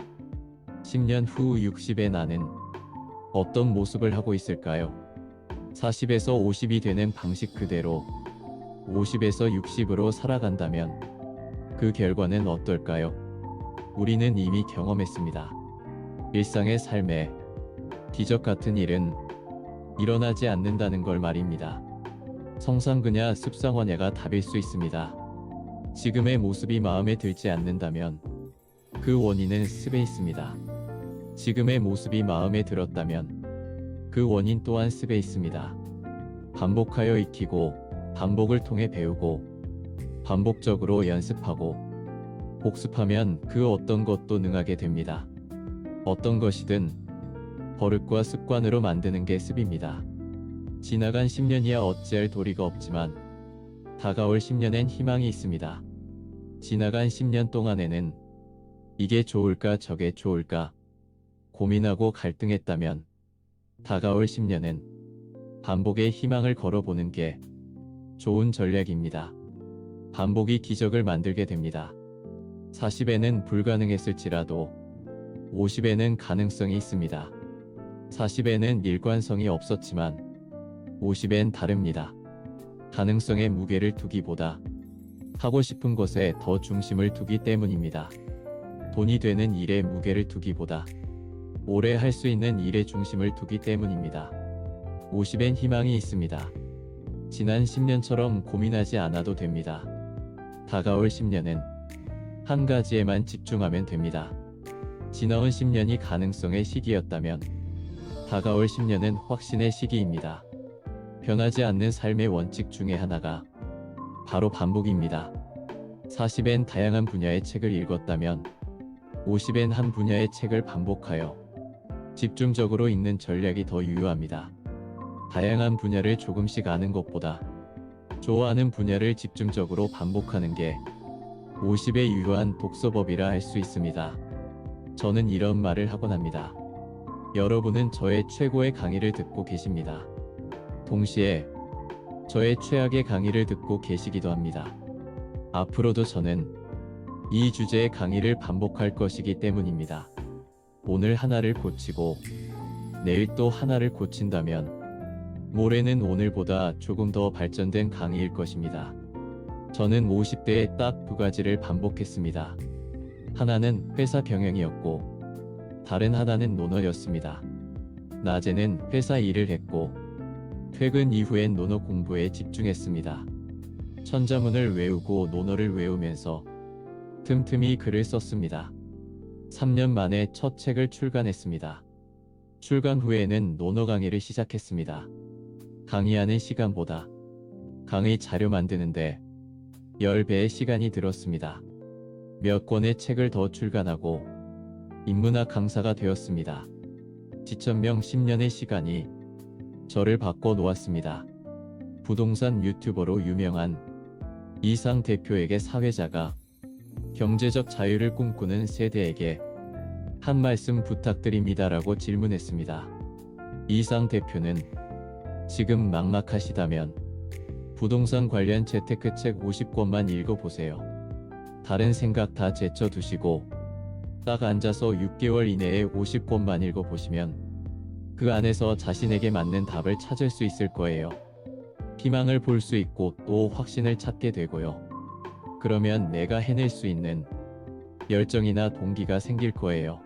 10년 후 60의 나는 어떤 모습을 하고 있을까요? 40에서 50이 되는 방식 그대로 50에서 60으로 살아간다면 그 결과는 어떨까요? 우리는 이미 경험했습니다. 일상의 삶에 기적 같은 일은 일어나지 않는다는 걸 말입니다. 성상근야 습상원야가 답일 수 있습니다. 지금의 모습이 마음에 들지 않는다면 그 원인은 습에 있습니다. 지금의 모습이 마음에 들었다면 그 원인 또한 습에 있습니다. 반복하여 익히고 반복을 통해 배우고 반복적으로 연습하고 복습하면 그 어떤 것도 능하게 됩니다. 어떤 것이든 버릇과 습관으로 만드는 게 습입니다. 지나간 10년이야 어찌할 도리가 없지만 다가올 10년엔 희망이 있습니다. 지나간 10년 동안에는 이게 좋을까 저게 좋을까 고민하고 갈등했다면 다가올 10년엔 반복의 희망을 걸어보는 게 좋은 전략입니다. 반복이 기적을 만들게 됩니다. 40에는 불가능했을지라도 50에는 가능성이 있습니다. 40에는 일관성이 없었지만 50엔 다릅니다. 가능성에 무게를 두기보다 하고 싶은 것에 더 중심을 두기 때문입니다. 돈이 되는 일에 무게를 두기보다 오래 할 수 있는 일에 중심을 두기 때문입니다. 50엔 희망이 있습니다. 지난 10년처럼 고민하지 않아도 됩니다. 다가올 10년은 한 가지에만 집중하면 됩니다. 지나온 10년이 가능성의 시기였다면 다가올 10년은 확신의 시기입니다. 변하지 않는 삶의 원칙 중에 하나가 바로 반복입니다. 40엔 다양한 분야의 책을 읽었다면 50엔 한 분야의 책을 반복하여 집중적으로 읽는 전략이 더 유효합니다. 다양한 분야를 조금씩 아는 것보다 좋아하는 분야를 집중적으로 반복하는 게 50의 유효한 독서법이라 할 수 있습니다. 저는 이런 말을 하곤 합니다. 여러분은 저의 최고의 강의를 듣고 계십니다. 동시에 저의 최악의 강의를 듣고 계시기도 합니다. 앞으로도 저는 이 주제의 강의를 반복할 것이기 때문입니다. 오늘 하나를 고치고 내일 또 하나를 고친다면 모레는 오늘보다 조금 더 발전된 강의일 것입니다. 저는 50대에 딱 두 가지를 반복했습니다. 하나는 회사 경영이었고 다른 하나는 논어였습니다. 낮에는 회사 일을 했고 퇴근 이후엔 논어 공부에 집중했습니다. 천자문을 외우고 논어를 외우면서 틈틈이 글을 썼습니다. 3년 만에 첫 책을 출간했습니다. 출간 후에는 논어 강의를 시작했습니다. 강의하는 시간보다 강의 자료 만드는데 10배의 시간이 들었습니다. 몇 권의 책을 더 출간하고 인문학 강사가 되었습니다. 지천명 10년의 시간이 저를 바꿔 놓았습니다. 부동산 유튜버로 유명한 이상 대표에게 사회자가 경제적 자유를 꿈꾸는 세대에게 한 말씀 부탁드립니다라고 질문했습니다. 이상 대표는 지금 막막하시다면 부동산 관련 재테크책 50권만 읽어보세요. 다른 생각 다 제쳐두시고 딱 앉아서 6개월 이내에 50권만 읽어보시면 그 안에서 자신에게 맞는 답을 찾을 수 있을 거예요. 희망을 볼 수 있고 또 확신을 찾게 되고요. 그러면 내가 해낼 수 있는 열정이나 동기가 생길 거예요.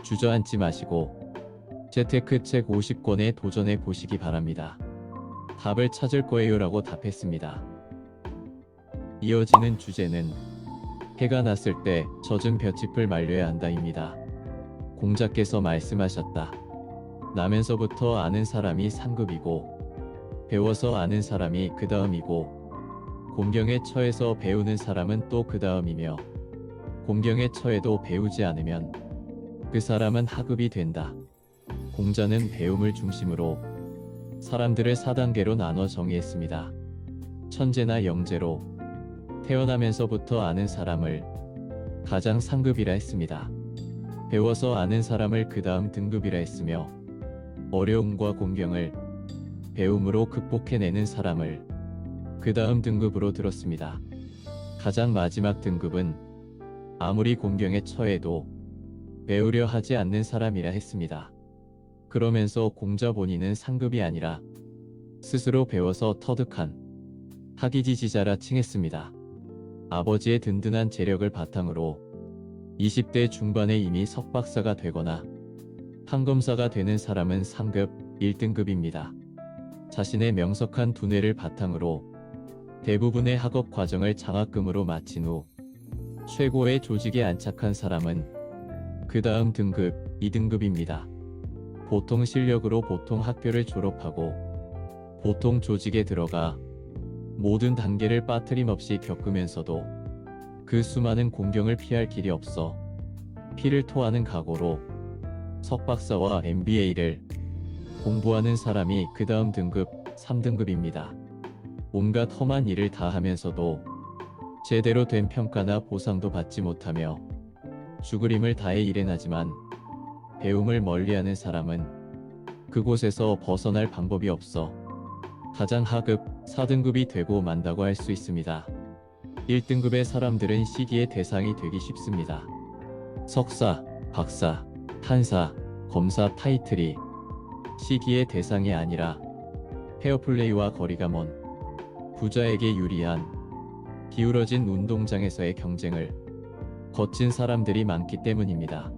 주저앉지 마시고 재테크책 50권에 도전해 보시기 바랍니다. 답을 찾을 거예요 라고 답했습니다. 이어지는 주제는 해가 났을 때 젖은 볏짚을 말려야 한다입니다. 공자께서 말씀하셨다. 나면서부터 아는 사람이 상급이고 배워서 아는 사람이 그 다음이고 곤경에 처해서 배우는 사람은 또 그 다음이며 곤경에 처해도 배우지 않으면 그 사람은 하급이 된다. 공자는 배움을 중심으로 사람들을 4단계로 나눠 정의했습니다. 천재나 영재로 태어나면서부터 아는 사람을 가장 상급이라 했습니다. 배워서 아는 사람을 그 다음 등급이라 했으며 어려움과 곤경을 배움으로 극복해내는 사람을 그 다음 등급으로 들었습니다. 가장 마지막 등급은 아무리 곤경에 처해도 배우려 하지 않는 사람이라 했습니다. 그러면서 공자 본인은 상급이 아니라 스스로 배워서 터득한 학이지지자라 칭했습니다. 아버지의 든든한 재력을 바탕으로 20대 중반에 이미 석박사가 되거나 판검사가 되는 사람은 상급 1등급입니다. 자신의 명석한 두뇌를 바탕으로 대부분의 학업 과정을 장학금으로 마친 후 최고의 조직에 안착한 사람은 그 다음 등급 2등급입니다. 보통 실력으로 보통 학교를 졸업하고 보통 조직에 들어가 모든 단계를 빠트림없이 겪으면서도 그 수많은 공경을 피할 길이 없어 피를 토하는 각오로 석박사와 MBA를 공부하는 사람이 그 다음 등급 3등급입니다. 온갖 험한 일을 다 하면서도 제대로 된 평가나 보상도 받지 못하며 죽을 힘을 다해 일해나지만 배움을 멀리하는 사람은 그곳에서 벗어날 방법이 없어 가장 하급 4등급이 되고 만다고 할 수 있습니다. 1등급의 사람들은 시기의 대상이 되기 쉽습니다. 석사, 박사, 판사, 검사 타이틀이 시기의 대상이 아니라 페어플레이와 거리가 먼 부자에게 유리한 기울어진 운동장에서의 경쟁을 거친 사람들이 많기 때문입니다.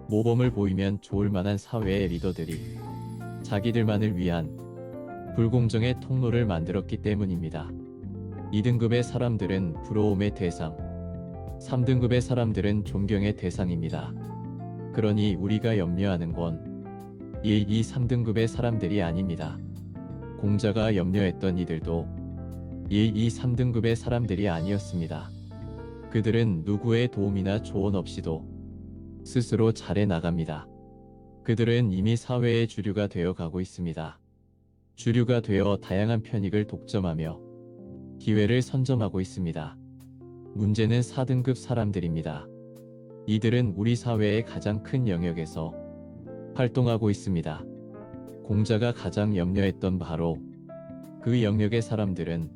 모범을 보이면 좋을 만한 사회의 리더들이 자기들만을 위한 불공정의 통로를 만들었기 때문입니다. 2등급의 사람들은 부러움의 대상, 3등급의 사람들은 존경의 대상입니다. 그러니 우리가 염려하는 건 1, 2, 3등급의 사람들이 아닙니다. 공자가 염려했던 이들도 1, 2, 3등급의 사람들이 아니었습니다. 그들은 누구의 도움이나 조언 없이도 스스로 잘해 나갑니다. 그들은 이미 사회의 주류가 되어 가고 있습니다. 주류가 되어 다양한 편익을 독점하며 기회를 선점하고 있습니다. 문제는 4등급 사람들입니다. 이들은 우리 사회의 가장 큰 영역에서 활동하고 있습니다. 공자가 가장 염려했던 바로 그 영역의 사람들은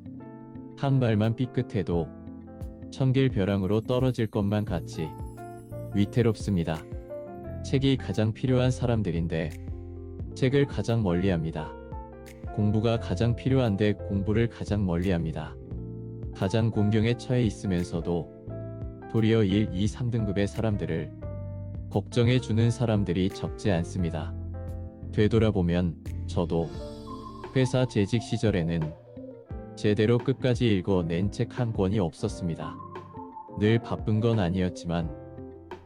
한 발만 삐끗해도 천길벼랑으로 떨어질 것만 같이 위태롭습니다. 책이 가장 필요한 사람들인데 책을 가장 멀리합니다. 공부가 가장 필요한데 공부를 가장 멀리합니다. 가장 공경에 처해 있으면서도 도리어 1, 2, 3등급의 사람들을 걱정해 주는 사람들이 적지 않습니다. 되돌아보면 저도 회사 재직 시절에는 제대로 끝까지 읽어낸 책 한 권이 없었습니다. 늘 바쁜 건 아니었지만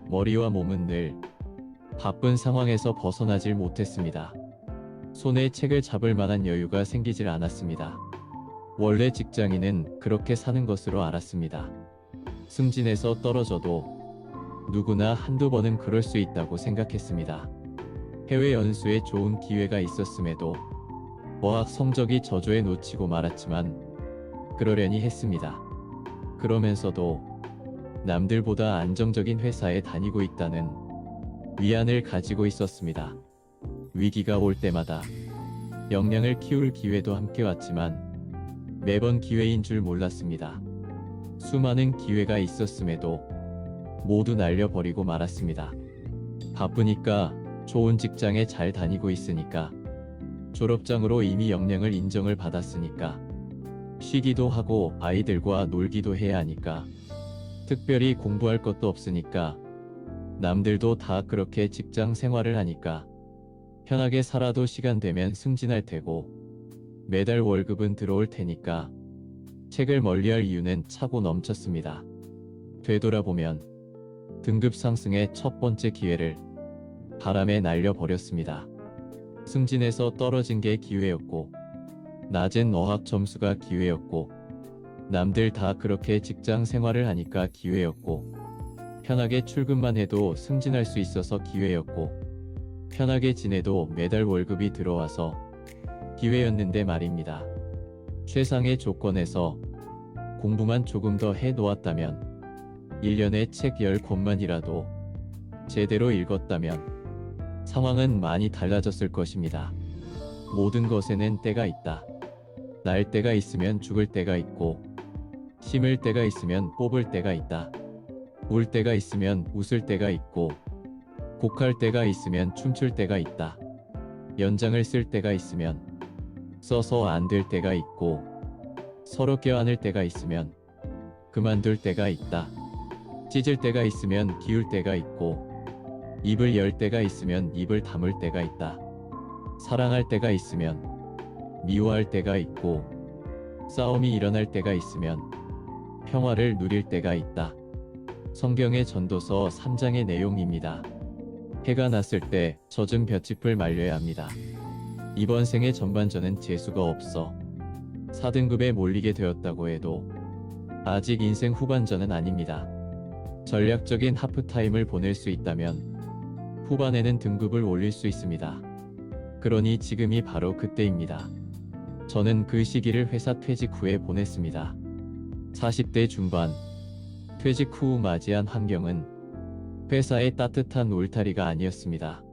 머리와 몸은 늘 바쁜 상황에서 벗어나질 못했습니다. 손에 책을 잡을 만한 여유가 생기질 않았습니다. 원래 직장인은 그렇게 사는 것으로 알았습니다. 승진해서 떨어져도 누구나 한두 번은 그럴 수 있다고 생각했습니다. 해외 연수에 좋은 기회가 있었음에도 어학 성적이 저조해 놓치고 말았지만 그러려니 했습니다. 그러면서도 남들보다 안정적인 회사에 다니고 있다는 위안을 가지고 있었습니다. 위기가 올 때마다 역량을 키울 기회도 함께 왔지만 매번 기회인 줄 몰랐습니다. 수많은 기회가 있었음에도 모두 날려버리고 말았습니다. 바쁘니까, 좋은 직장에 잘 다니고 있으니까, 졸업장으로 이미 역량을 인정을 받았으니까, 쉬기도 하고 아이들과 놀기도 해야 하니까, 특별히 공부할 것도 없으니까, 남들도 다 그렇게 직장 생활을 하니까 편하게 살아도 시간 되면 승진할 테고 매달 월급은 들어올 테니까 책을 멀리할 이유는 차고 넘쳤습니다. 되돌아보면 등급 상승의 첫 번째 기회를 바람에 날려버렸습니다. 승진해서 떨어진 게 기회였고 낮은 어학 점수가 기회였고 남들 다 그렇게 직장 생활을 하니까 기회였고 편하게 출근만 해도 승진할 수 있어서 기회였고 편하게 지내도 매달 월급이 들어와서 기회였는데 말입니다. 최상의 조건에서 공부만 조금 더 해놓았다면 1년에 책 10권만이라도 제대로 읽었다면 상황은 많이 달라졌을 것입니다. 모든 것에는 때가 있다. 날 때가 있으면 죽을 때가 있고 심을 때가 있으면 뽑을 때가 있다. 울 때가 있으면 웃을 때가 있고 곡할 때가 있으면 춤출 때가 있다. 연장을 쓸 때가 있으면 써서 안 될 때가 있고, 서로 껴안을 때가 있으면 그만둘 때가 있다. 찢을 때가 있으면 기울 때가 있고, 입을 열 때가 있으면 입을 다물 때가 있다. 사랑할 때가 있으면 미워할 때가 있고, 싸움이 일어날 때가 있으면 평화를 누릴 때가 있다. 성경의 전도서 3장의 내용입니다. 해가 났을 때 젖은 볏짚을 말려야 합니다. 이번 생의 전반전은 재수가 없어 4등급에 몰리게 되었다고 해도 아직 인생 후반전은 아닙니다. 전략적인 하프타임을 보낼 수 있다면 후반에는 등급을 올릴 수 있습니다. 그러니 지금이 바로 그때입니다. 저는 그 시기를 회사 퇴직 후에 보냈습니다. 40대 중반, 퇴직 후 맞이한 환경은 회사의 따뜻한 울타리가 아니었습니다.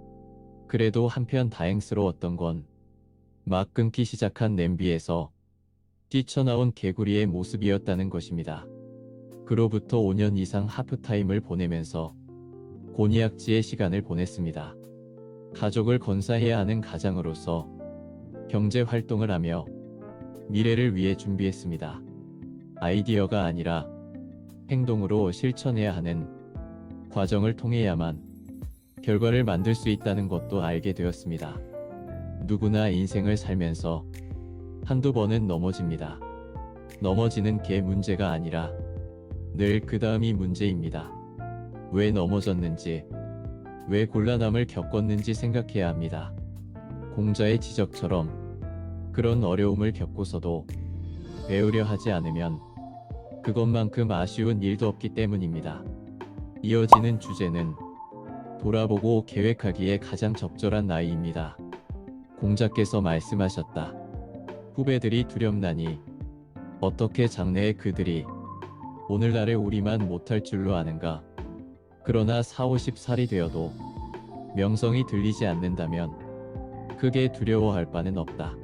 그래도 한편 다행스러웠던 건 막 끊기 시작한 냄비에서 뛰쳐나온 개구리의 모습이었다는 것입니다. 그로부터 5년 이상 하프타임을 보내면서 곤이악지의 시간을 보냈습니다. 가족을 건사해야 하는 가장으로서 경제 활동을 하며 미래를 위해 준비했습니다. 아이디어가 아니라 행동으로 실천해야 하는 과정을 통해야만 결과를 만들 수 있다는 것도 알게 되었습니다. 누구나 인생을 살면서 한두 번은 넘어집니다. 넘어지는 게 문제가 아니라 늘 그 다음이 문제입니다. 왜 넘어졌는지, 왜 곤란함을 겪었는지 생각해야 합니다. 공자의 지적처럼 그런 어려움을 겪고서도 배우려 하지 않으면 그것만큼 아쉬운 일도 없기 때문입니다. 이어지는 주제는 돌아보고 계획하기에 가장 적절한 나이입니다. 공자께서 말씀하셨다. 후배들이 두렵나니 어떻게 장래에 그들이 오늘날의 우리만 못할 줄로 아는가. 그러나 40~50살이 되어도 명성이 들리지 않는다면 크게 두려워할 바는 없다.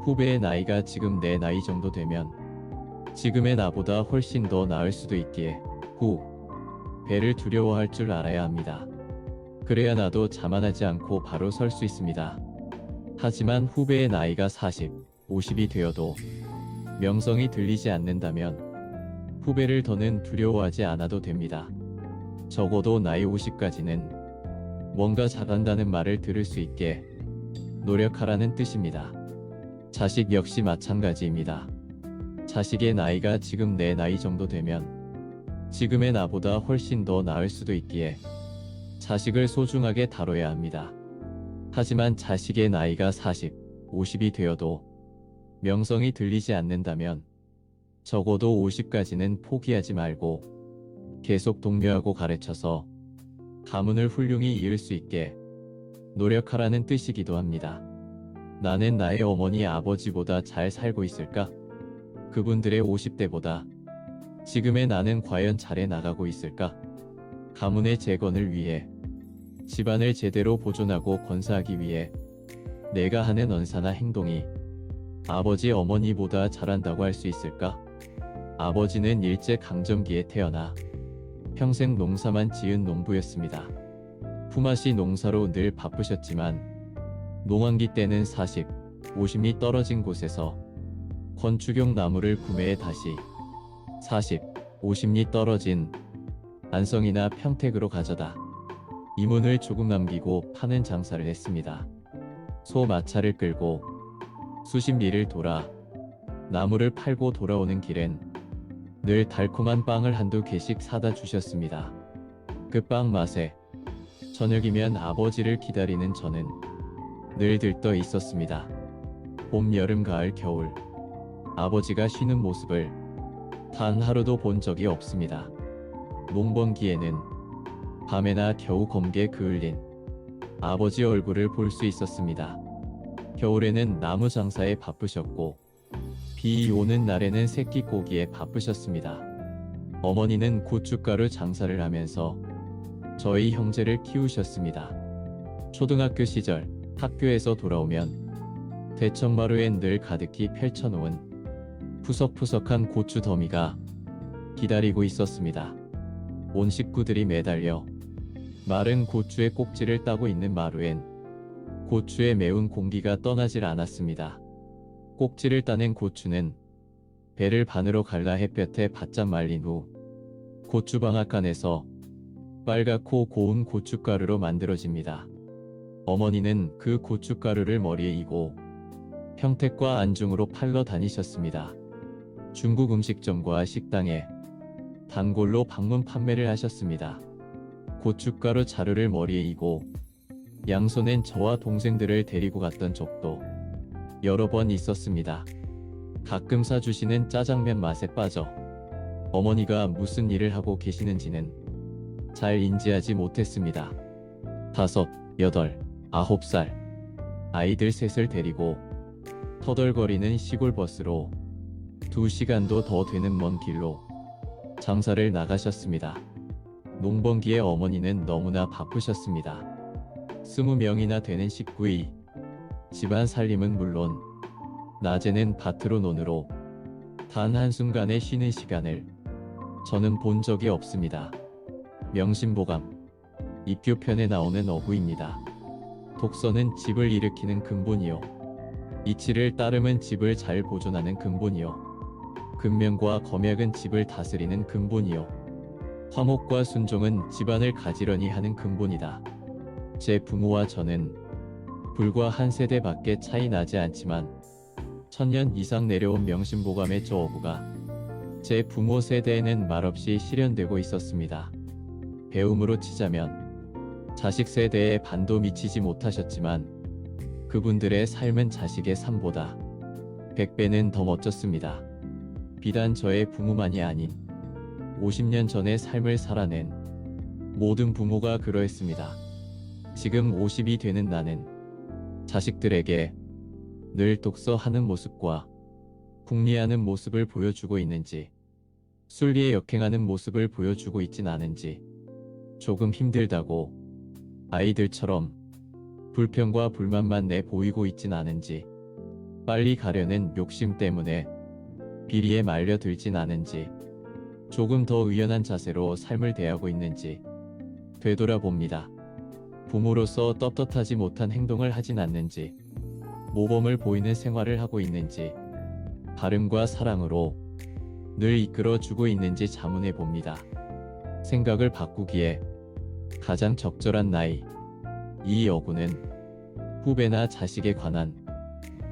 후배의 나이가 지금 내 나이 정도 되면 지금의 나보다 훨씬 더 나을 수도 있기에 후배를 두려워할 줄 알아야 합니다. 그래야 나도 자만하지 않고 바로 설 수 있습니다. 하지만 후배의 나이가 40, 50이 되어도 명성이 들리지 않는다면 후배를 더는 두려워하지 않아도 됩니다. 적어도 나이 50까지는 뭔가 잘한다는 말을 들을 수 있게 노력하라는 뜻입니다. 자식 역시 마찬가지입니다. 자식의 나이가 지금 내 나이 정도 되면 지금의 나보다 훨씬 더 나을 수도 있기에 자식을 소중하게 다뤄야 합니다. 하지만 자식의 나이가 40, 50이 되어도 명성이 들리지 않는다면 적어도 50까지는 포기하지 말고 계속 독려하고 가르쳐서 가문을 훌륭히 이을 수 있게 노력하라는 뜻이기도 합니다. 나는 나의 어머니 아버지보다 잘 살고 있을까? 그분들의 50대보다 지금의 나는 과연 잘해 나가고 있을까? 가문의 재건을 위해 집안을 제대로 보존하고 건사하기 위해 내가 하는 언사나 행동이 아버지 어머니보다 잘한다고 할 수 있을까? 아버지는 일제강점기에 태어나 평생 농사만 지은 농부였습니다. 품앗이 농사로 늘 바쁘셨지만 농한기 때는 40, 50리 떨어진 곳에서 건축용 나무를 구매해 다시 40, 50리 떨어진 안성이나 평택으로 가져다 이문을 조금 남기고 파는 장사를 했습니다. 소 마차를 끌고 수십 리를 돌아 나무를 팔고 돌아오는 길엔 늘 달콤한 빵을 한두 개씩 사다 주셨습니다. 그 빵 맛에 저녁이면 아버지를 기다리는 저는 늘 들떠 있었습니다. 봄, 여름, 가을, 겨울 아버지가 쉬는 모습을 단 하루도 본 적이 없습니다. 농번기에는 밤에나 겨우 검게 그을린 아버지 얼굴을 볼 수 있었습니다. 겨울에는 나무 장사에 바쁘셨고 비 오는 날에는 새끼 고기에 바쁘셨습니다. 어머니는 고춧가루 장사를 하면서 저희 형제를 키우셨습니다. 초등학교 시절 학교에서 돌아오면 대청마루엔 늘 가득히 펼쳐놓은 푸석푸석한 고추 더미가 기다리고 있었습니다. 온 식구들이 매달려 마른 고추의 꼭지를 따고 있는 마루엔 고추의 매운 공기가 떠나질 않았습니다. 꼭지를 따낸 고추는 배를 반으로 갈라 햇볕에 바짝 말린 후 고추방앗간에서 빨갛고 고운 고춧가루로 만들어집니다. 어머니는 그 고춧가루를 머리에 이고 평택과 안중으로 팔러 다니셨습니다. 중국 음식점과 식당에 단골로 방문 판매를 하셨습니다. 고춧가루 자루를 머리에 이고 양손엔 저와 동생들을 데리고 갔던 적도 여러 번 있었습니다. 가끔 사주시는 짜장면 맛에 빠져 어머니가 무슨 일을 하고 계시는지는 잘 인지하지 못했습니다. 5, 8, 9살 아이들 셋을 데리고 터덜거리는 시골 버스로 2시간도 더 되는 먼 길로 장사를 나가셨습니다. 농번기에 어머니는 너무나 바쁘셨습니다. 20명이나 되는 식구의 집안 살림은 물론 낮에는 밭으로 논으로 단 한순간의 쉬는 시간을 저는 본 적이 없습니다. 명심보감 입교편에 나오는 어구입니다. 독서는 집을 일으키는 근본이요. 이치를 따름은 집을 잘 보존하는 근본이요. 근면과 검약은 집을 다스리는 근본이요. 화목과 순종은 집안을 가지런히 하는 근본이다. 제 부모와 저는 불과 한 세대밖에 차이 나지 않지만 1000년 이상 내려온 명심보감의 저 어구가 제 부모 세대에는 말없이 실현되고 있었습니다. 배움으로 치자면 자식 세대에 반도 미치지 못하셨지만 그분들의 삶은 자식의 삶보다 100배는 더 멋졌습니다. 비단 저의 부모만이 아닌 50년 전의 삶을 살아낸 모든 부모가 그러했습니다. 지금 50이 되는 나는 자식들에게 늘 독서하는 모습과 궁리하는 모습을 보여주고 있는지 순리에 역행하는 모습을 보여주고 있진 않은지 조금 힘들다고 아이들처럼 불평과 불만만 내 보이고 있진 않은지 빨리 가려는 욕심 때문에 비리에 말려들진 않은지 조금 더 의연한 자세로 삶을 대하고 있는지 되돌아봅니다. 부모로서 떳떳하지 못한 행동을 하진 않는지 모범을 보이는 생활을 하고 있는지 바름과 사랑으로 늘 이끌어주고 있는지 자문해 봅니다. 생각을 바꾸기에 가장 적절한 나이. 이 어구는 후배나 자식에 관한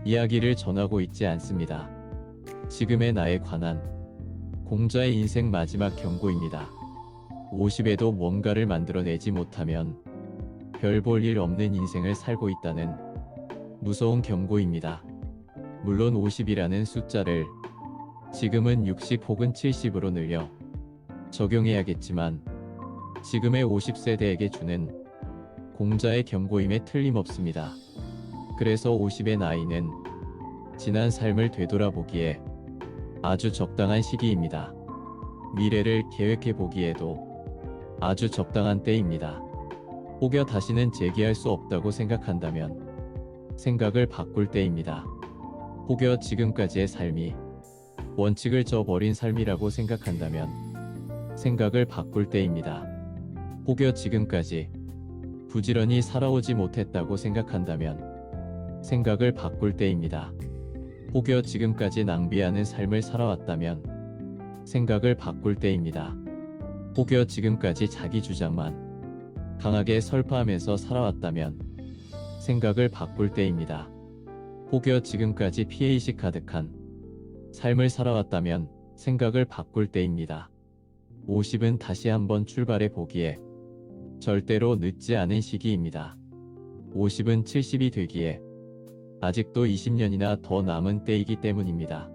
이야기를 전하고 있지 않습니다. 지금의 나에 관한 공자의 인생 마지막 경고입니다. 50에도 뭔가를 만들어내지 못하면 별 볼 일 없는 인생을 살고 있다는 무서운 경고입니다. 물론 50이라는 숫자를 지금은 60 혹은 70으로 늘려 적용해야겠지만 지금의 50세대에게 주는 공자의 경고임에 틀림없습니다. 그래서 50의 나이는 지난 삶을 되돌아보기에 아주 적당한 시기입니다. 미래를 계획해 보기에도 아주 적당한 때입니다. 혹여 다시는 재기할 수 없다고 생각한다면 생각을 바꿀 때입니다. 혹여 지금까지의 삶이 원칙을 저버린 삶이라고 생각한다면 생각을 바꿀 때입니다. 혹여 지금까지 부지런히 살아오지 못했다고 생각한다면 생각을 바꿀 때입니다. 혹여 지금까지 낭비하는 삶을 살아왔다면 생각을 바꿀 때입니다. 혹여 지금까지 자기 주장만 강하게 설파하면서 살아왔다면 생각을 바꿀 때입니다. 혹여 지금까지 피해의식 가득한 삶을 살아왔다면 생각을 바꿀 때입니다. 50은 다시 한번 출발해 보기에 절대로 늦지 않은 시기입니다. 50은 70이 되기에 아직도 20년이나 더 남은 때이기 때문입니다.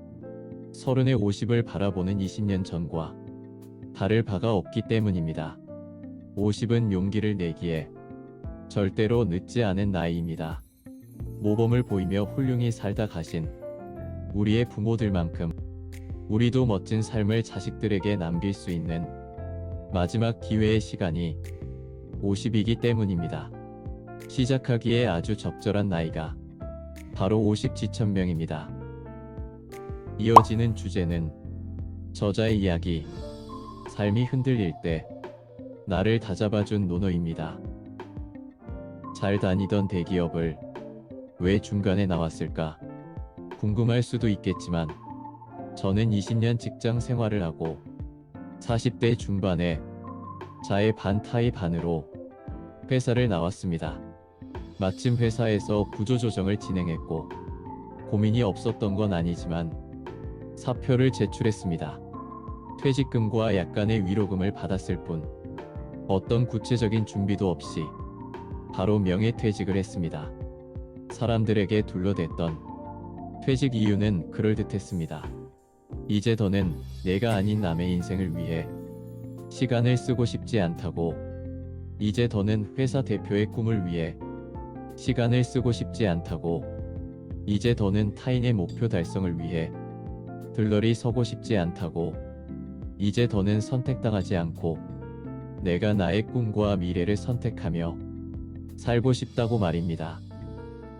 30의 50을 바라보는 20년 전과 다를 바가 없기 때문입니다. 50은 용기를 내기에 절대로 늦지 않은 나이입니다. 모범을 보이며 훌륭히 살다 가신 우리의 부모들만큼 우리도 멋진 삶을 자식들에게 남길 수 있는 마지막 기회의 시간이 50이기 때문입니다. 시작하기에 아주 적절한 나이가 바로 50 지천명입니다. 이어지는 주제는 저자의 이야기, 삶이 흔들릴 때 나를 다잡아준 노노입니다. 잘 다니던 대기업을 왜 중간에 나왔을까? 궁금할 수도 있겠지만 저는 20년 직장 생활을 하고 40대 중반에 자의 반 타의 반으로 회사를 나왔습니다. 마침 회사에서 구조조정을 진행했고 고민이 없었던 건 아니지만 사표를 제출했습니다. 퇴직금과 약간의 위로금을 받았을 뿐 어떤 구체적인 준비도 없이 바로 명예퇴직을 했습니다. 사람들에게 둘러댔던 퇴직 이유는 그럴듯했습니다. 이제 더는 내가 아닌 남의 인생을 위해 시간을 쓰고 싶지 않다고, 이제 더는 회사 대표의 꿈을 위해 시간을 쓰고 싶지 않다고, 이제 더는 타인의 목표 달성을 위해 들러리 서고 싶지 않다고, 이제 더는 선택당하지 않고 내가 나의 꿈과 미래를 선택하며 살고 싶다고 말입니다.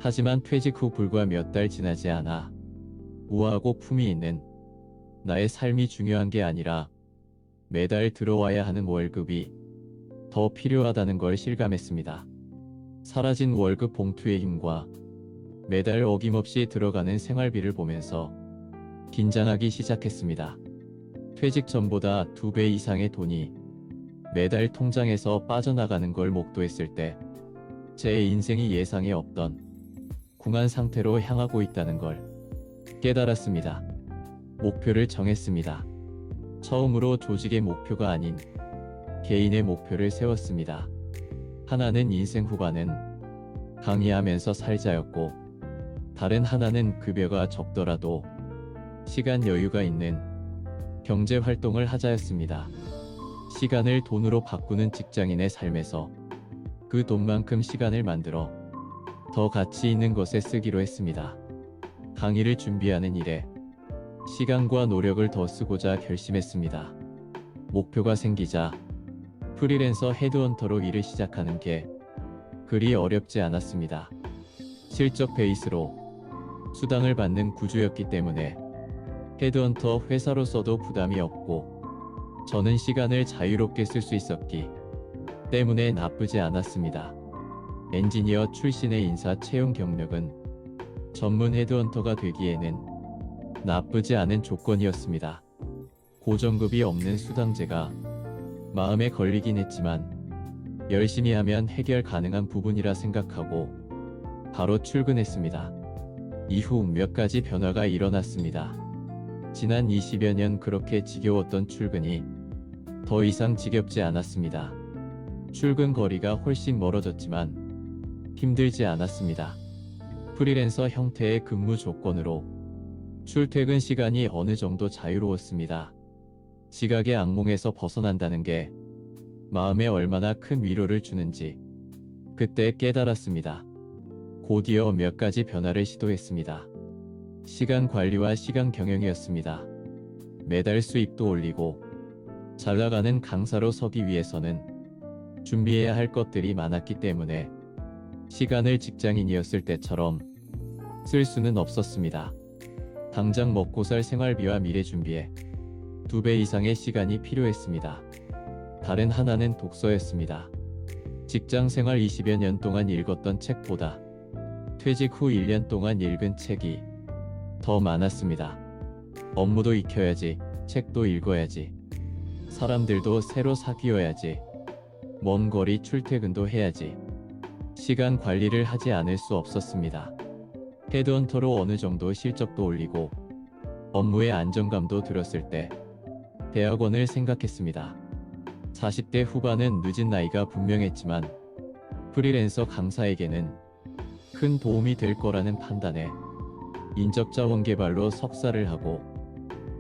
하지만 퇴직 후 불과 몇 달 지나지 않아 우아하고 품위 있는 나의 삶이 중요한 게 아니라 매달 들어와야 하는 월급이 더 필요하다는 걸 실감했습니다. 사라진 월급 봉투의 힘과 매달 어김없이 들어가는 생활비를 보면서 긴장하기 시작했습니다. 퇴직 전보다 2배 이상의 돈이 매달 통장에서 빠져나가는 걸 목도했을 때 제 인생이 예상에 없던 궁한 상태로 향하고 있다는 걸 깨달았습니다. 목표를 정했습니다. 처음으로 조직의 목표가 아닌 개인의 목표를 세웠습니다. 하나는 인생 후반은 강의하면서 살자였고, 다른 하나는 급여가 적더라도 시간 여유가 있는 경제 활동을 하자였습니다. 시간을 돈으로 바꾸는 직장인의 삶에서 그 돈만큼 시간을 만들어 더 가치 있는 것에 쓰기로 했습니다. 강의를 준비하는 일에 시간과 노력을 더 쓰고자 결심했습니다. 목표가 생기자 프리랜서 헤드헌터로 일을 시작하는 게 그리 어렵지 않았습니다. 실적 베이스로 수당을 받는 구조였기 때문에 헤드헌터 회사로서도 부담이 없고 저는 시간을 자유롭게 쓸 수 있었기 때문에 나쁘지 않았습니다. 엔지니어 출신의 인사 채용 경력은 전문 헤드헌터가 되기에는 나쁘지 않은 조건이었습니다. 고정급이 없는 수당제가 마음에 걸리긴 했지만 열심히 하면 해결 가능한 부분이라 생각하고 바로 출근했습니다. 이후 몇 가지 변화가 일어났습니다. 지난 20여 년 그렇게 지겨웠던 출근이 더 이상 지겹지 않았습니다. 출근 거리가 훨씬 멀어졌지만 힘들지 않았습니다. 프리랜서 형태의 근무 조건으로 출퇴근 시간이 어느 정도 자유로웠습니다. 지각의 악몽에서 벗어난다는 게 마음에 얼마나 큰 위로를 주는지 그때 깨달았습니다. 곧이어 몇 가지 변화를 시도했습니다. 시간 관리와 시간 경영이었습니다. 매달 수입도 올리고 잘 나가는 강사로 서기 위해서는 준비해야 할 것들이 많았기 때문에 시간을 직장인이었을 때처럼 쓸 수는 없었습니다. 당장 먹고 살 생활비와 미래 준비에 2배 이상의 시간이 필요했습니다. 다른 하나는 독서였습니다. 직장 생활 20여 년 동안 읽었던 책보다 퇴직 후 1년 동안 읽은 책이 더 많았습니다. 업무도 익혀야지, 책도 읽어야지, 사람들도 새로 사귀어야지, 먼 거리 출퇴근도 해야지. 시간 관리를 하지 않을 수 없었습니다. 헤드헌터로 어느 정도 실적도 올리고 업무의 안정감도 들었을 때 대학원을 생각했습니다. 40대 후반은 늦은 나이가 분명했지만 프리랜서 강사에게는 큰 도움이 될 거라는 판단에 인적자원 개발로 석사를 하고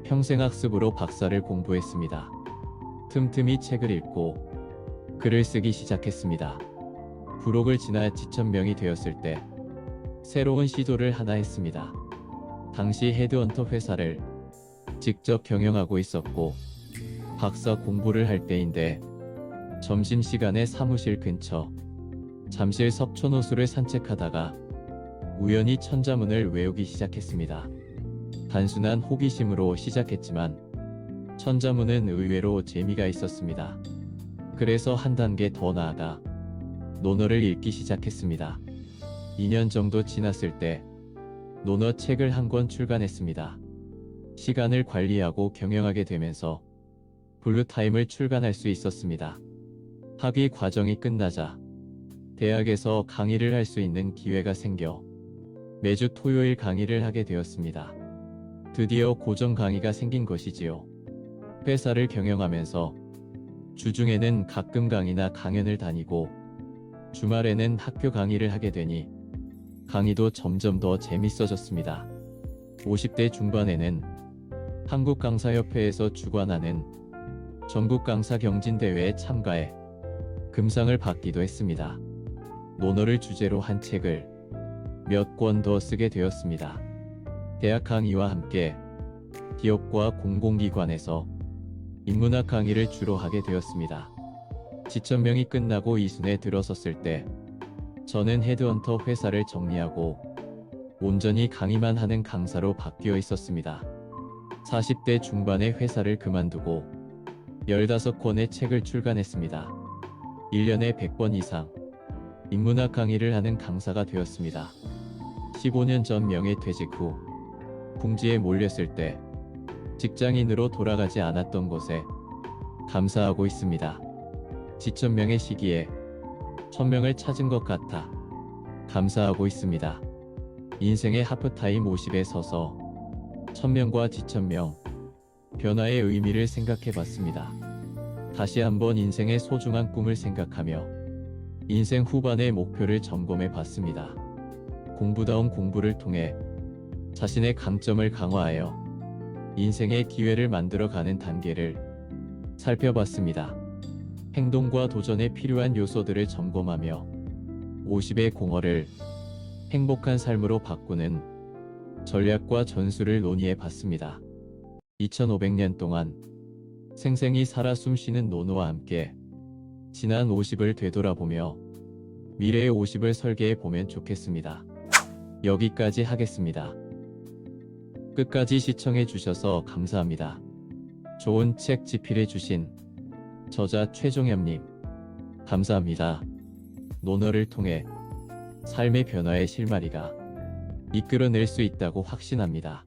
평생학습으로 박사를 공부했습니다. 틈틈이 책을 읽고 글을 쓰기 시작했습니다. 부록을 지나 지천명이 되었을 때 새로운 시도를 하나 했습니다. 당시 헤드헌터 회사를 직접 경영하고 있었고 박사 공부를 할 때인데 점심시간에 사무실 근처 잠실 석촌호수를 산책하다가 우연히 천자문을 외우기 시작했습니다. 단순한 호기심으로 시작했지만 천자문은 의외로 재미가 있었습니다. 그래서 한 단계 더 나아가 논어를 읽기 시작했습니다. 2년 정도 지났을 때 논어 책을 한 권 출간했습니다. 시간을 관리하고 경영하게 되면서 블루타임을 출간할 수 있었습니다. 학위 과정이 끝나자 대학에서 강의를 할 수 있는 기회가 생겨 매주 토요일 강의를 하게 되었습니다. 드디어 고정 강의가 생긴 것이지요. 회사를 경영하면서 주중에는 가끔 강의나 강연을 다니고 주말에는 학교 강의를 하게 되니 강의도 점점 더 재밌어졌습니다. 50대 중반에는 한국강사협회에서 주관하는 전국 강사 경진대회에 참가해 금상을 받기도 했습니다. 논어를 주제로 한 책을 몇 권 더 쓰게 되었습니다. 대학 강의와 함께 기업과 공공기관에서 인문학 강의를 주로 하게 되었습니다. 지천명이 끝나고 이순에 들어섰을 때 저는 헤드헌터 회사를 정리하고 온전히 강의만 하는 강사로 바뀌어 있었습니다. 40대 중반에 회사를 그만두고 15권의 책을 출간했습니다. 1년에 100번 이상 인문학 강의를 하는 강사가 되었습니다. 15년 전 명예퇴직 후 궁지에 몰렸을 때 직장인으로 돌아가지 않았던 것에 감사하고 있습니다. 지천명의 시기에 천명을 찾은 것 같아 감사하고 있습니다. 인생의 하프타임 50에 서서 천명과 지천명, 변화의 의미를 생각해 봤습니다. 다시 한번 인생의 소중한 꿈을 생각하며 인생 후반의 목표를 점검해 봤습니다. 공부다운 공부를 통해 자신의 강점을 강화하여 인생의 기회를 만들어가는 단계를 살펴봤습니다. 행동과 도전에 필요한 요소들을 점검하며 50의 공허를 행복한 삶으로 바꾸는 전략과 전술을 논의해 봤습니다. 2500년 동안 생생히 살아 숨쉬는 논어와 함께 지난 50을 되돌아보며 미래의 50을 설계해 보면 좋겠습니다. 여기까지 하겠습니다. 끝까지 시청해 주셔서 감사합니다. 좋은 책 집필해 주신 저자 최종엽님, 감사합니다. 논어를 통해 삶의 변화의 실마리가 이끌어낼 수 있다고 확신합니다.